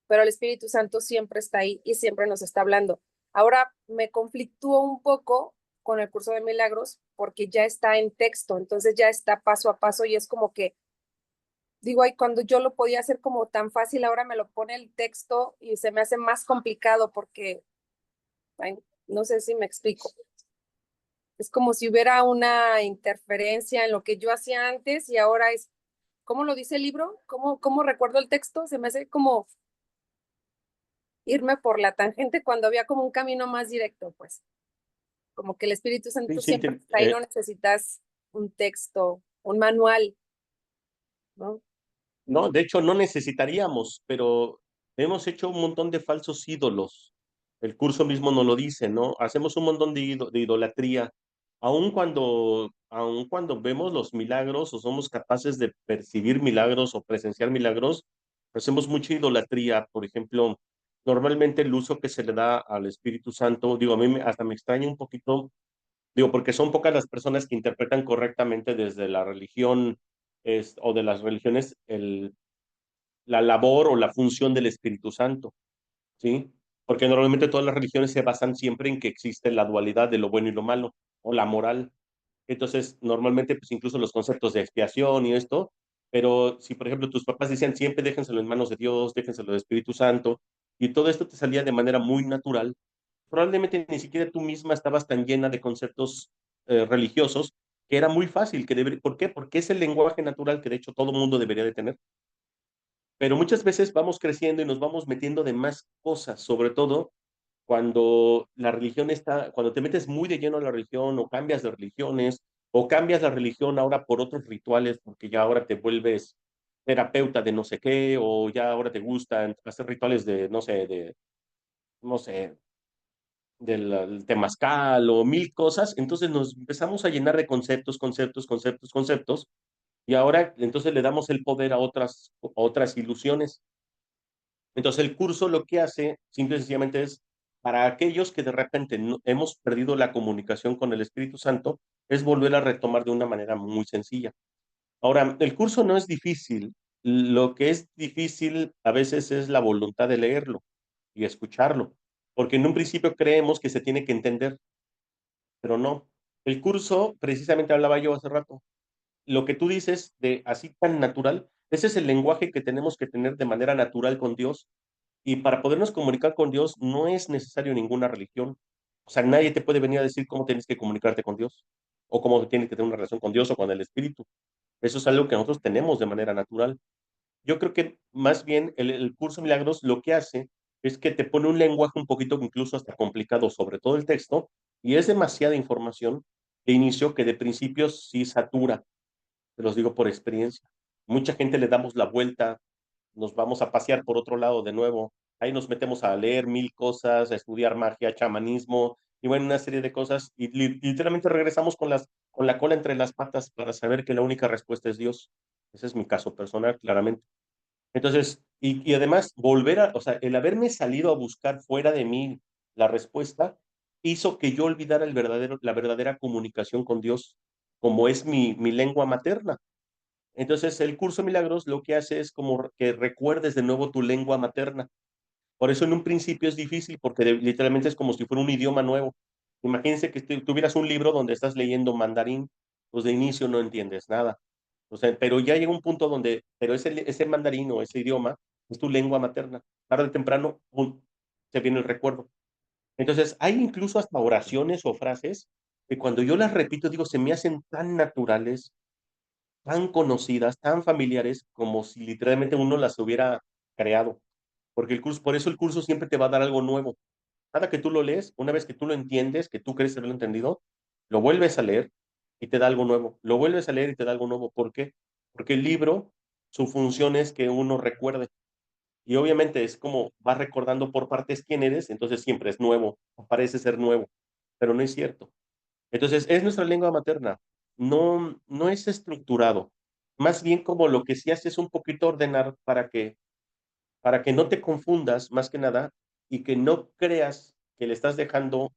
pero el Espíritu Santo siempre está ahí y siempre nos está hablando. Ahora me conflictúo un poco con el curso de milagros porque ya está en texto, entonces ya está paso a paso y es como que digo, ay, cuando yo lo podía hacer como tan fácil, ahora me lo pone el texto y se me hace más complicado porque, ay, no sé si me explico. Es como si hubiera una interferencia en lo que yo hacía antes y ahora es, ¿cómo lo dice el libro? ¿Cómo recuerdo el texto? Se me hace como irme por la tangente cuando había como un camino más directo, pues. Como que el Espíritu Sí, Santo sí, siempre está ahí, no necesitas un texto, un manual, ¿no? no, de hecho no necesitaríamos, pero hemos hecho un montón de falsos ídolos. El curso mismo nos lo dice, ¿no? Hacemos un montón de idolatría. Aun cuando vemos los milagros o somos capaces de percibir milagros o presenciar milagros, hacemos mucha idolatría. Por ejemplo, normalmente el uso que se le da al Espíritu Santo, digo, hasta me extraña un poquito, digo, porque son pocas las personas que interpretan correctamente desde la religión o de las religiones la labor o la función del Espíritu Santo, ¿sí? Porque normalmente todas las religiones se basan siempre en que existe la dualidad de lo bueno y lo malo, o la moral. Entonces, normalmente, pues incluso los conceptos de expiación y esto, pero si, por ejemplo, tus papás decían siempre déjenselo en manos de Dios, déjenselo del Espíritu Santo, y todo esto te salía de manera muy natural, probablemente ni siquiera tú misma estabas tan llena de conceptos religiosos que era muy fácil. ¿Por qué? Porque es el lenguaje natural que de hecho todo mundo debería de tener. Pero muchas veces vamos creciendo y nos vamos metiendo de más cosas, sobre todo cuando la religión cuando te metes muy de lleno a la religión o cambias de religiones o cambias la religión ahora por otros rituales porque ya ahora te vuelves terapeuta de no sé qué o ya ahora te gustan hacer rituales de, no sé, del temazcal o mil cosas, entonces nos empezamos a llenar de conceptos, y ahora entonces le damos el poder a otras ilusiones. Entonces el curso lo que hace simple y sencillamente es para aquellos que de repente hemos perdido la comunicación con el Espíritu Santo, es volver a retomar de una manera muy sencilla. Ahora, el curso no es difícil, lo que es difícil a veces es la voluntad de leerlo y escucharlo, porque en un principio creemos que se tiene que entender, pero no. El curso, precisamente hablaba yo hace rato, lo que tú dices de así tan natural, ese es el lenguaje que tenemos que tener de manera natural con Dios. Y para podernos comunicar con Dios no es necesario ninguna religión. O sea, nadie te puede venir a decir cómo tienes que comunicarte con Dios o cómo tienes que tener una relación con Dios o con el Espíritu. Eso es algo que nosotros tenemos de manera natural. Yo creo que más bien el curso Milagros lo que hace es que te pone un lenguaje un poquito incluso hasta complicado sobre todo el texto y es demasiada información de inicio que de principio sí satura. Te los digo por experiencia. Mucha gente le damos la vuelta, nos vamos a pasear por otro lado de nuevo. Ahí nos metemos a leer mil cosas, a estudiar magia, chamanismo y bueno, una serie de cosas y literalmente regresamos con la cola entre las patas para saber que la única respuesta es Dios. Ese es mi caso personal, claramente. Entonces, y además o sea, el haberme salido a buscar fuera de mí la respuesta hizo que yo olvidara la verdadera comunicación con Dios, como es mi lengua materna. Entonces, el curso Milagros lo que hace es como que recuerdes de nuevo tu lengua materna. Por eso en un principio es difícil, porque literalmente es como si fuera un idioma nuevo. Imagínense que tuvieras un libro donde estás leyendo mandarín, pues de inicio no entiendes nada. O sea, pero ya llega un punto donde, pero ese mandarín o ese idioma es tu lengua materna. Tarde o temprano, ¡pum!, se viene el recuerdo. Entonces, hay incluso hasta oraciones o frases que cuando yo las repito, digo, se me hacen tan naturales, tan conocidas, tan familiares, como si literalmente uno las hubiera creado. Porque por eso el curso siempre te va a dar algo nuevo. Cada que tú lo lees, una vez que tú lo entiendes, que tú crees haberlo entendido, lo vuelves a leer y te da algo nuevo. Lo vuelves a leer y te da algo nuevo. ¿Por qué? Porque el libro, su función es que uno recuerde. Y obviamente es como vas recordando por partes quién eres, entonces siempre es nuevo, parece ser nuevo, pero no es cierto. Entonces, es nuestra lengua materna. No, no es estructurado. Más bien como lo que sí hace es un poquito ordenar para que no te confundas más que nada y que no creas que le estás dejando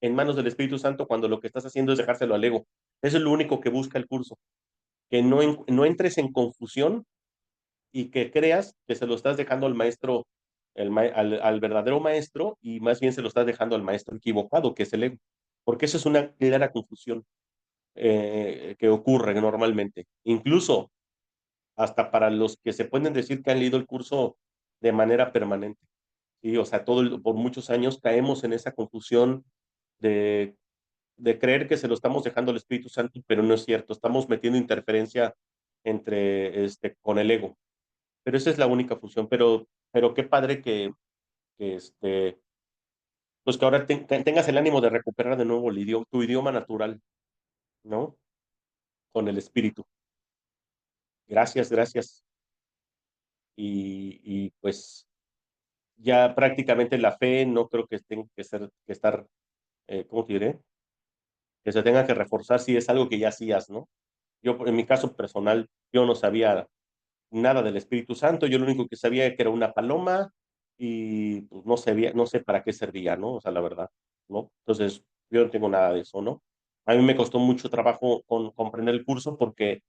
en manos del Espíritu Santo cuando lo que estás haciendo es dejárselo al ego. Eso es lo único que busca el curso, que no entres en confusión y que creas que se lo estás dejando al maestro, al verdadero maestro, y más bien se lo estás dejando al maestro equivocado, que es el ego. Porque eso es una clara confusión que ocurre normalmente. Incluso hasta para los que se pueden decir que han leído el curso de manera permanente. ¿Sí? O sea, por muchos años caemos en esa confusión de, de creer que se lo estamos dejando al Espíritu Santo, pero no es cierto. Estamos metiendo interferencia con el ego. Pero esa es la única función. Pero qué padre que pues que ahora tengas el ánimo de recuperar de nuevo tu idioma natural, ¿no? Con el Espíritu. Gracias, gracias. Y pues ya prácticamente la fe no creo que tenga que estar, ¿cómo te diré? Que se tenga que reforzar si es algo que ya hacías, ¿no? Yo, en mi caso personal, yo no sabía nada del Espíritu Santo, yo lo único que sabía que era una paloma y pues no sé para qué servía, ¿no? O sea, la verdad, ¿no? Entonces, yo no tengo nada de eso, ¿no? A mí me costó mucho trabajo comprender el curso porque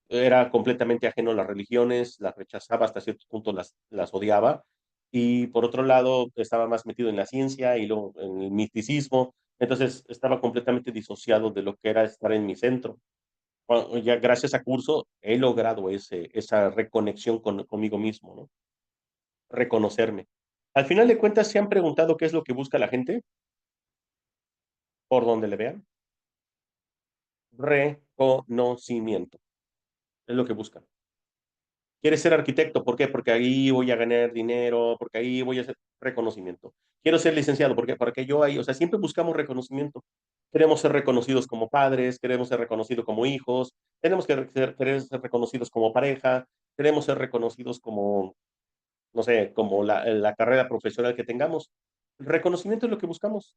era completamente ajeno a las religiones, las rechazaba, hasta cierto punto las odiaba, y por otro lado estaba más metido en la ciencia y luego en el misticismo, entonces estaba completamente disociado de lo que era estar en mi centro. Ya gracias a curso he logrado esa reconexión conmigo mismo, ¿no? Reconocerme. Al final de cuentas, ¿se han preguntado qué es lo que busca la gente? Por donde le vean. Reconocimiento. Es lo que buscan. ¿Quieres ser arquitecto? ¿Por qué? Porque ahí voy a ganar dinero, porque ahí voy a hacer reconocimiento. Quiero ser licenciado, ¿por qué? Porque yo ahí, o sea, siempre buscamos reconocimiento. Queremos ser reconocidos como padres, queremos ser reconocidos como hijos, querer ser reconocidos como pareja, queremos ser reconocidos como, no sé, como la carrera profesional que tengamos. El reconocimiento es lo que buscamos.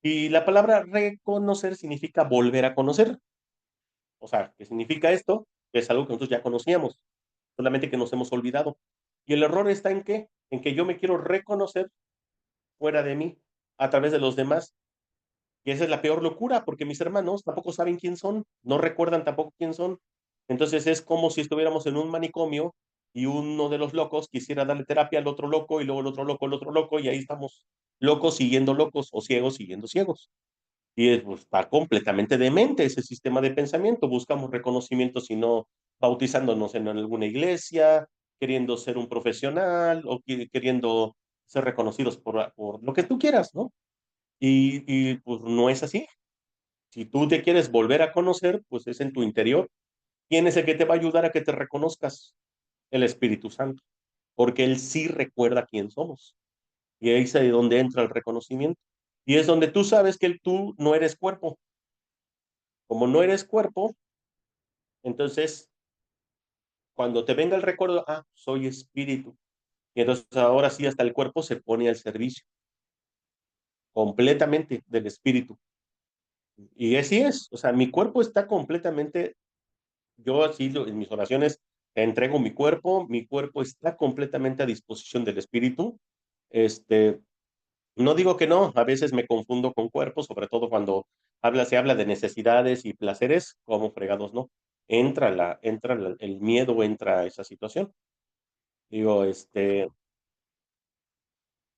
Y la palabra reconocer significa volver a conocer. O sea, ¿qué significa esto? Que es algo que nosotros ya conocíamos, solamente que nos hemos olvidado. Y el error está en qué? En que yo me quiero reconocer fuera de mí, a través de los demás. Y esa es la peor locura, porque mis hermanos tampoco saben quién son, no recuerdan tampoco quién son. Entonces es como si estuviéramos en un manicomio y uno de los locos quisiera darle terapia al otro loco y luego el otro loco, y ahí estamos locos siguiendo locos o ciegos siguiendo ciegos. Y pues, está completamente demente ese sistema de pensamiento. Buscamos reconocimiento, si no bautizándonos en alguna iglesia, queriendo ser un profesional o queriendo ser reconocidos por lo que tú quieras, ¿no? Pues no es así. Si tú te quieres volver a conocer, pues es en tu interior. ¿Quién es el que te va a ayudar a que te reconozcas? El Espíritu Santo, porque Él sí recuerda quién somos. Y ahí es ahí donde entra el reconocimiento. Y es donde tú sabes que tú no eres cuerpo. Como no eres cuerpo, entonces cuando te venga el recuerdo, soy espíritu. Y entonces ahora sí, hasta el cuerpo se pone al servicio completamente del espíritu. Y así es, o sea, mi cuerpo está completamente, yo así en mis oraciones entrego mi cuerpo está completamente a disposición del espíritu. Este, no digo que no, a veces me confundo con cuerpos, sobre todo cuando se habla de necesidades y placeres, como fregados, ¿no? El miedo, entra a esa situación. Digo,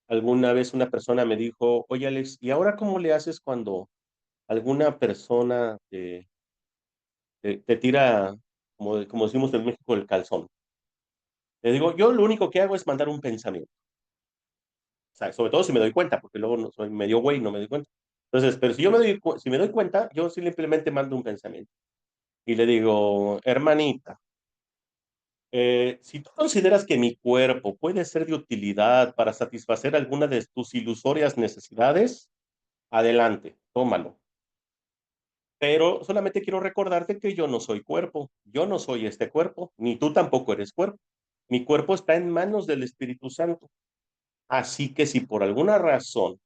alguna vez una persona me dijo, oye Alex, ¿y ahora cómo le haces cuando alguna persona te tira, como decimos en México, el calzón? Le digo, yo lo único que hago es mandar un pensamiento. O sea, sobre todo si me doy cuenta, porque luego no, soy medio güey, no me doy cuenta. Entonces, pero si me doy cuenta, yo simplemente mando un pensamiento. Y le digo, hermanita, si tú consideras que mi cuerpo puede ser de utilidad para satisfacer alguna de tus ilusorias necesidades, adelante, tómalo. Pero solamente quiero recordarte que yo no soy cuerpo, yo no soy este cuerpo, ni tú tampoco eres cuerpo. Mi cuerpo está en manos del Espíritu Santo. Así que si por alguna razón,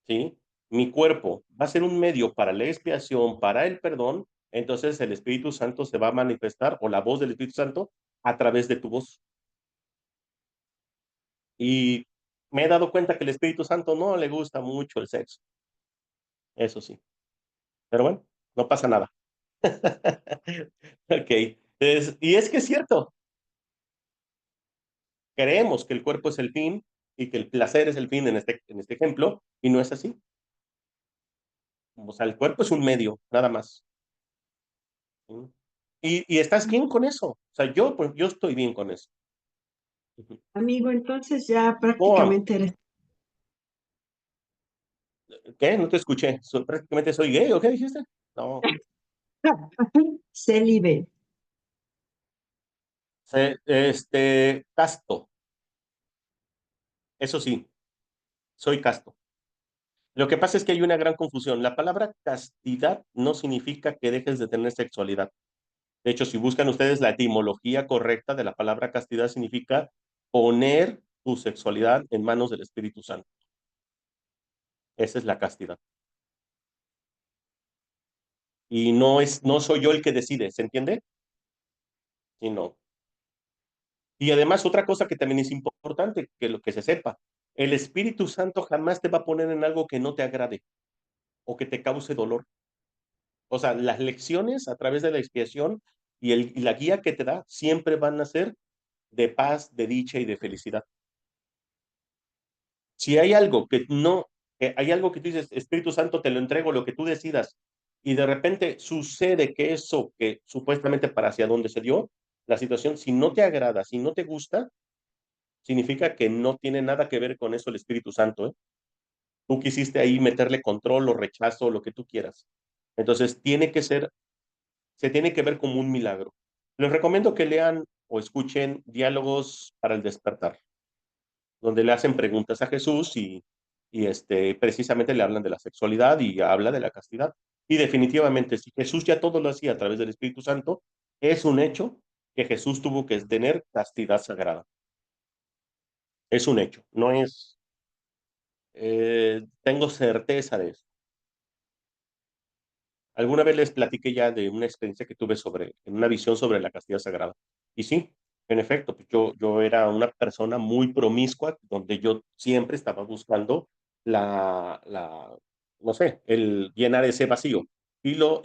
¿sí? mi cuerpo va a ser un medio para la expiación, para el perdón, entonces el Espíritu Santo se va a manifestar, o la voz del Espíritu Santo, a través de tu voz. Y me he dado cuenta que el Espíritu Santo no le gusta mucho el sexo, eso sí. Pero bueno, no pasa nada. Ok. Y es que es cierto, creemos que el cuerpo es el fin y que el placer es el fin en este ejemplo, y no es así. O sea, el cuerpo es un medio, nada más. ¿Sí? Y estás bien con eso. O sea, pues, yo estoy bien con eso. Amigo, entonces ya Oh, prácticamente eres ¿qué? No te escuché. Prácticamente soy gay, ¿o qué dijiste? No. célibe. Casto. Eso sí, soy casto. Lo que pasa es que hay una gran confusión. La palabra castidad no significa que dejes de tener sexualidad. De hecho, si buscan ustedes la etimología correcta de la palabra castidad, significa poner tu sexualidad en manos del Espíritu Santo. Esa es la castidad. Y no soy yo el que decide, ¿se entiende? Y no. Y además, otra cosa que también es importante, que lo que se sepa, el Espíritu Santo jamás te va a poner en algo que no te agrade o que te cause dolor. O sea, las lecciones a través de la expiación y la guía que te da siempre van a ser de paz, de dicha y de felicidad. Si hay algo que no, hay algo que tú dices, Espíritu Santo, te lo entrego, lo que tú decidas, y de repente sucede que eso que supuestamente para hacia dónde se dio la situación, si no te agrada, si no te gusta, significa que no tiene nada que ver con eso el Espíritu Santo, ¿eh? Tú quisiste ahí meterle control o rechazo, lo que tú quieras. Entonces, se tiene que ver como un milagro. Les recomiendo que lean o escuchen Diálogos para el Despertar, donde le hacen preguntas a Jesús y precisamente le hablan de la sexualidad y habla de la castidad. Y definitivamente, si Jesús ya todo lo hacía a través del Espíritu Santo, es un hecho que Jesús tuvo que tener castidad sagrada. Es un hecho, no es, tengo certeza de eso. Alguna vez les platiqué ya de una experiencia que tuve en una visión sobre la castidad sagrada. Y sí, en efecto, pues yo era una persona muy promiscua, donde yo siempre estaba buscando la, no sé, el llenar ese vacío. Y lo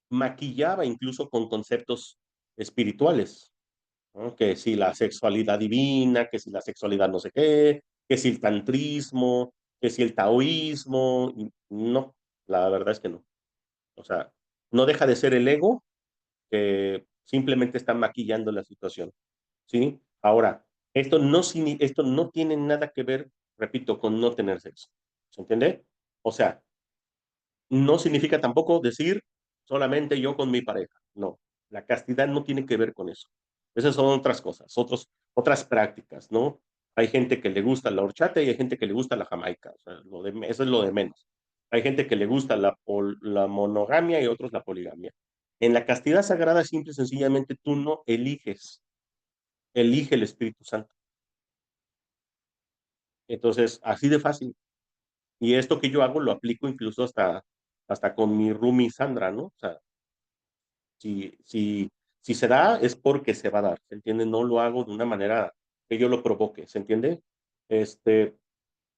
maquillaba incluso con conceptos espirituales, ¿no? Que si la sexualidad divina, que si la sexualidad no sé qué, que si el tantrismo, que si el taoísmo. Y no, la verdad es que no. O sea, no deja de ser el ego que simplemente está maquillando la situación, ¿sí? Ahora, esto no tiene nada que ver, repito, con no tener sexo. ¿Se entiende? O sea, no significa tampoco decir solamente yo con mi pareja. No, la castidad no tiene que ver con eso. Esas son otras cosas, otras prácticas, ¿no? Hay gente que le gusta la horchata y hay gente que le gusta la jamaica. O sea, eso es lo de menos. Hay gente que le gusta la monogamia y otros la poligamia. En la castidad sagrada, simple y sencillamente, tú no eliges, elige el Espíritu Santo. Entonces, así de fácil. Y esto que yo hago lo aplico incluso hasta con mi roomie Sandra, ¿no? O sea, Si, si, si se da, es porque se va a dar, ¿se entiende? No lo hago de una manera que yo lo provoque, ¿se entiende? Este,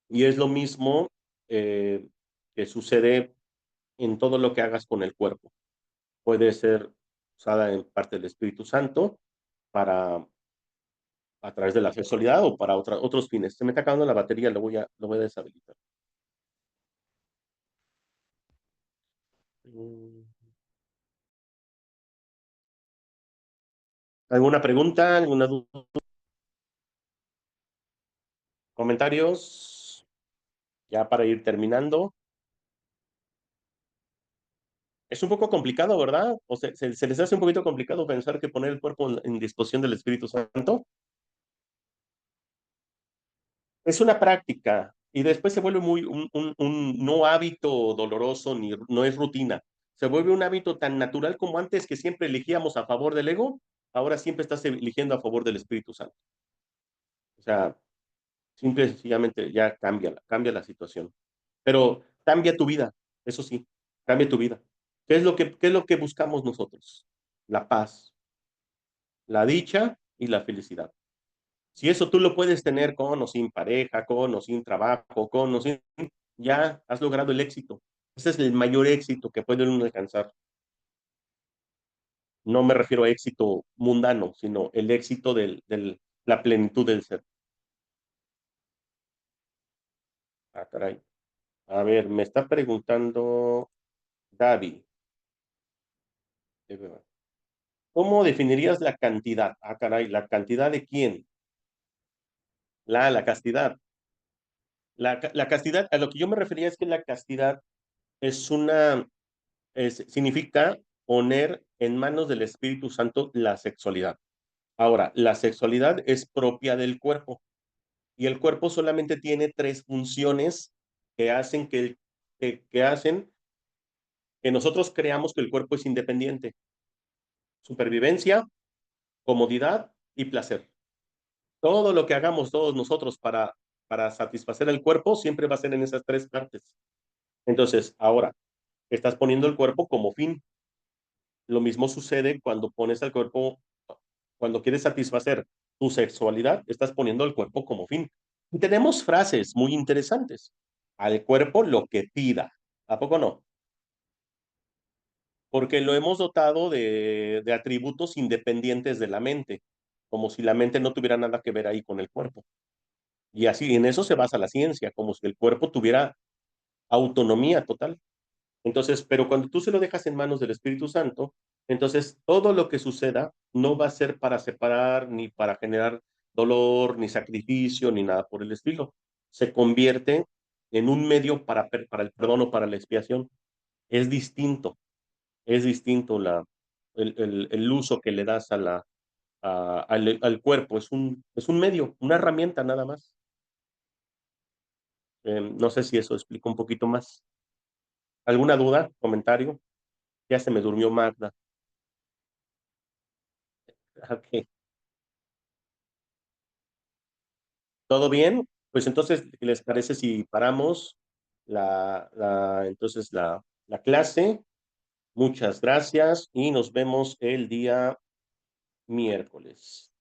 y es lo mismo que sucede en todo lo que hagas con el cuerpo. Puede ser usada en parte del Espíritu Santo para, a través de la sexualidad o para otros fines. Se me está acabando la batería, lo voy a deshabilitar. Mm. ¿Alguna pregunta? ¿Alguna duda? ¿Comentarios? Ya para ir terminando. Es un poco complicado, ¿verdad? O sea, se les hace un poquito complicado pensar que poner el cuerpo en disposición del Espíritu Santo es una práctica y después se vuelve un no hábito doloroso ni no es rutina. Se vuelve un hábito tan natural como antes, que siempre elegíamos a favor del ego, ahora siempre estás eligiendo a favor del Espíritu Santo. O sea, Simple y sencillamente ya cambia la situación. Pero cambia tu vida, eso sí, cambia tu vida. Qué es lo que buscamos nosotros? La paz, la dicha y la felicidad. Si eso tú lo puedes tener con o sin pareja, con o sin trabajo, con o sin, ya has logrado el éxito. Ese es el mayor éxito que puede uno alcanzar. No me refiero a éxito mundano, sino el éxito la plenitud del ser. Ah, caray. A ver, me está preguntando Gaby. ¿Cómo definirías la cantidad? Ah, caray, ¿la cantidad de quién? La castidad. La castidad, a lo que yo me refería es que la castidad es significa poner en manos del Espíritu Santo la sexualidad. Ahora, la sexualidad es propia del cuerpo y el cuerpo solamente tiene tres funciones que hacen que hacen que nosotros creamos que el cuerpo es independiente. Supervivencia, comodidad y placer. Todo lo que hagamos todos nosotros para satisfacer el cuerpo siempre va a ser en esas tres partes. Entonces, ahora, estás poniendo el cuerpo como fin. Lo mismo sucede cuando pones al cuerpo, cuando quieres satisfacer tu sexualidad, estás poniendo el cuerpo como fin. Y tenemos frases muy interesantes. Al cuerpo lo que pida. ¿A poco no? Porque lo hemos dotado de atributos independientes de la mente, como si la mente no tuviera nada que ver ahí con el cuerpo. Y así, en eso se basa la ciencia, como si el cuerpo tuviera autonomía total. Entonces, pero cuando tú se lo dejas en manos del Espíritu Santo, entonces todo lo que suceda no va a ser para separar, ni para generar dolor, ni sacrificio, ni nada por el estilo. Se convierte en un medio para el perdón o para la expiación. Es distinto, es distinto el uso que le das al cuerpo. Es un medio, una herramienta nada más. No sé si eso explica un poquito más. ¿Alguna duda, comentario? Ya se me durmió Magda. Ok. ¿Todo bien? Pues entonces, ¿qué les parece si paramos entonces la clase? Muchas gracias y nos vemos el día miércoles.